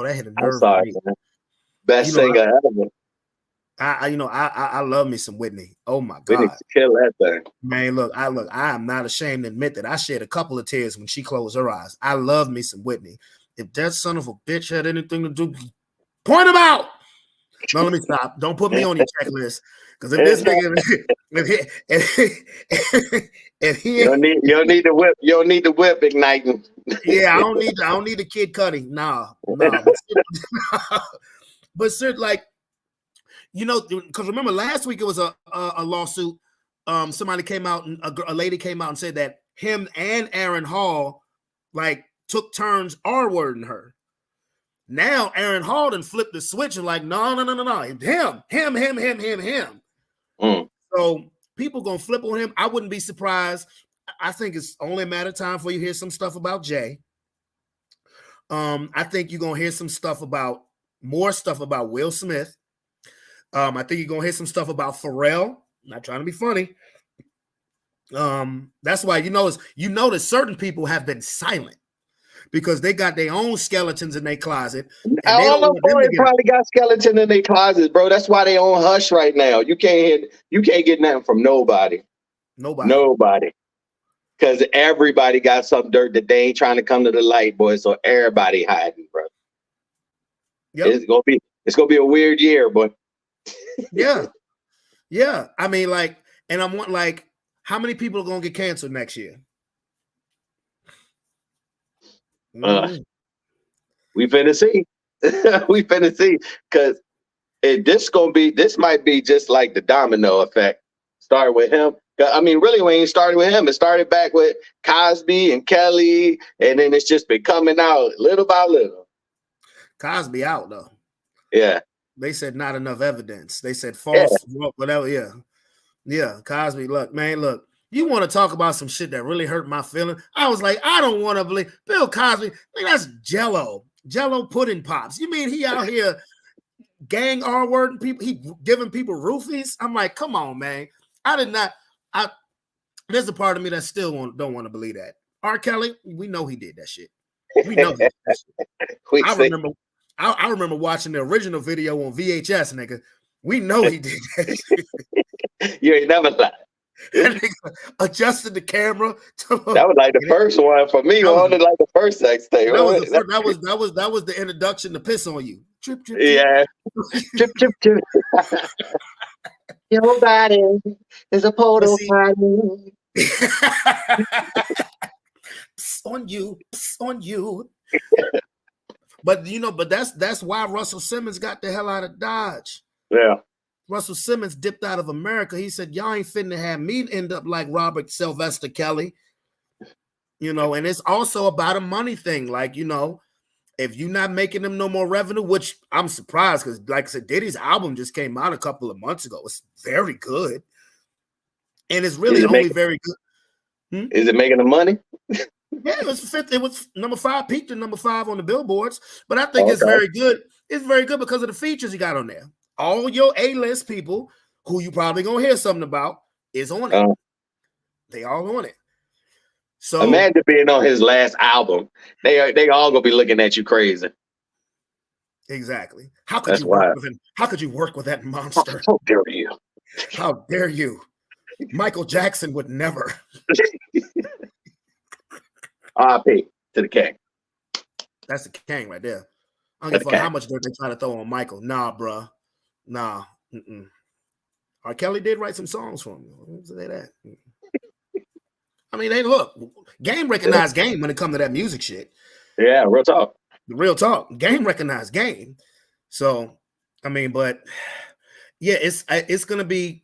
that hit a I'm nerve with sorry, me. man. Best You know, singer ever. I love me some Whitney. Oh my We need God. to kill that thing. Man, look, I am not ashamed to admit that I shed a couple of tears when she closed her eyes. I love me some Whitney. If that son of a bitch had anything to do, point him out. No, let me stop. Don't put me on your checklist. Because if this nigga, if he you don't need the whip. You don't need the whip igniting. yeah, I don't need the Kid Cudi. Nah. But sir, like, you know, because remember last week it was a lawsuit. Somebody came out and a lady came out and said that him and Aaron Hall like took turns R-wording her. Now Aaron Hall done flipped the switch and like, no, him. So people gonna flip on him. I wouldn't be surprised. I think it's only a matter of time before you hear some stuff about Jay. I think you're gonna hear more stuff about Will Smith. I think you're gonna hear some stuff about Pharrell. Not trying to be funny. That's why you notice certain people have been silent because they got their own skeletons in their closet. And All them boys probably got skeleton in their closets, bro. That's why they on hush right now. You can't get nothing from nobody. Nobody. Because everybody got some dirt that they ain't trying to come to the light, boy. So everybody hiding, bro. Yep. It's gonna be a weird year, boy. Yeah. I mean, like, and I'm like, how many people are gonna get canceled next year? We finna see. We finna see. Because this might be just like the domino effect. Start with him. I mean, really, when it started with him, it started back with Cosby and Kelly, and then it's just been coming out little by little. Cosby out though. Yeah. They said not enough evidence. They said false, whatever. Yeah. Cosby, look. You want to talk about some shit that really hurt my feelings? I was like, I don't want to believe Bill Cosby. That's Jello pudding pops. You mean he out here gang R-wording people? He giving people roofies? I'm like, come on, man. There's a part of me that still don't want to believe that. R. Kelly, we know he did that shit. We know he did that shit. I remember watching the original video on VHS, nigga. We know he did that shit. You ain't never lied. That nigga adjusted the camera. That was like the first one for me. Only like the first sex tape. That was the introduction to Piss on You. Trip. Yeah. Trip. Your body is a portal body. on you. But that's why Russell Simmons got the hell out of Dodge. Yeah. Russell Simmons dipped out of America. He said, y'all ain't finna have me end up like Robert Sylvester Kelly. And it's also about a money thing. Like, if you're not making them no more revenue, which I'm surprised because, like I said, Diddy's album just came out a couple of months ago. It's very good. And it's really very good. Is it making the money? Yeah, it was fifth. It was number 5, peaked at number 5 on the billboards. But I think it's very good. It's very good because of the features he got on there. All your A-list people who you probably gonna hear something about is on it. They all on it. So imagine being on his last album. They all gonna be looking at you crazy. Exactly. How could you work with him? How could you work with that monster? How dare you? How dare you? Michael Jackson would never. R.I.P. to the king. That's the king right there. I don't give a fuck how much dirt they try to throw on Michael. Nah, bruh. Nah. R. Kelly did write some songs for him. Say that. I mean, Game recognized Game when it comes to that music shit. Yeah, real talk. The real talk. Game recognized Game. So, I mean, but yeah, it's gonna be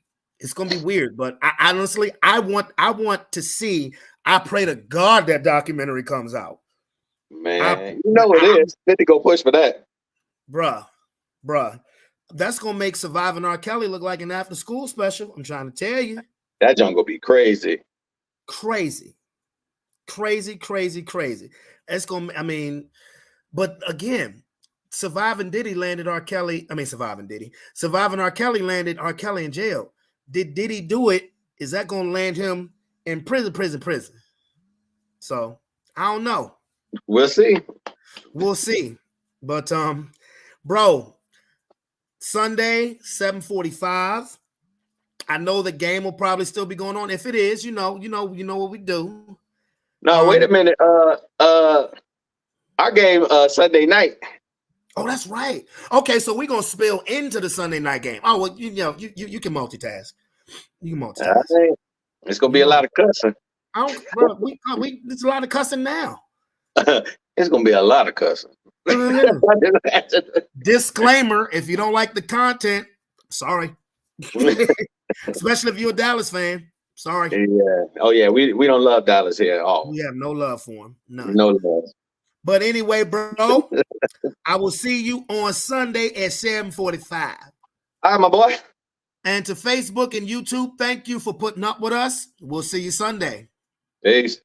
weird. But I honestly, I want to see. I pray to God that documentary comes out. Man, it is. Need to go push for that. Bruh. That's gonna make Surviving R. Kelly look like an after-school special. I'm trying to tell you. That junk will be crazy. Crazy. It's gonna, but again, Surviving Diddy landed R. Kelly. Surviving R. Kelly landed R. Kelly in jail. Did Diddy do it is that going to land him in prison? So I don't know. We'll see. We'll see. But bro, Sunday 7:45. I know the game will probably still be going on. If it is, you know what we do. No, wait a minute. Our game Sunday night. Oh, that's right. Okay, so we're gonna spill into the Sunday night game. Oh well, you can multitask. You can multitask. Right. It's gonna be a lot of cussing. Bro, there's a lot of cussing now. It's gonna be a lot of cussing. Disclaimer: if you don't like the content, sorry. Especially if you're a Dallas fan. Sorry. Yeah. Oh yeah, we don't love Dallas here at all. We have no love for him. None. No love. But anyway, bro, I will see you on Sunday at 7:45. All right, my boy. And to Facebook and YouTube, thank you for putting up with us. We'll see you Sunday. Peace.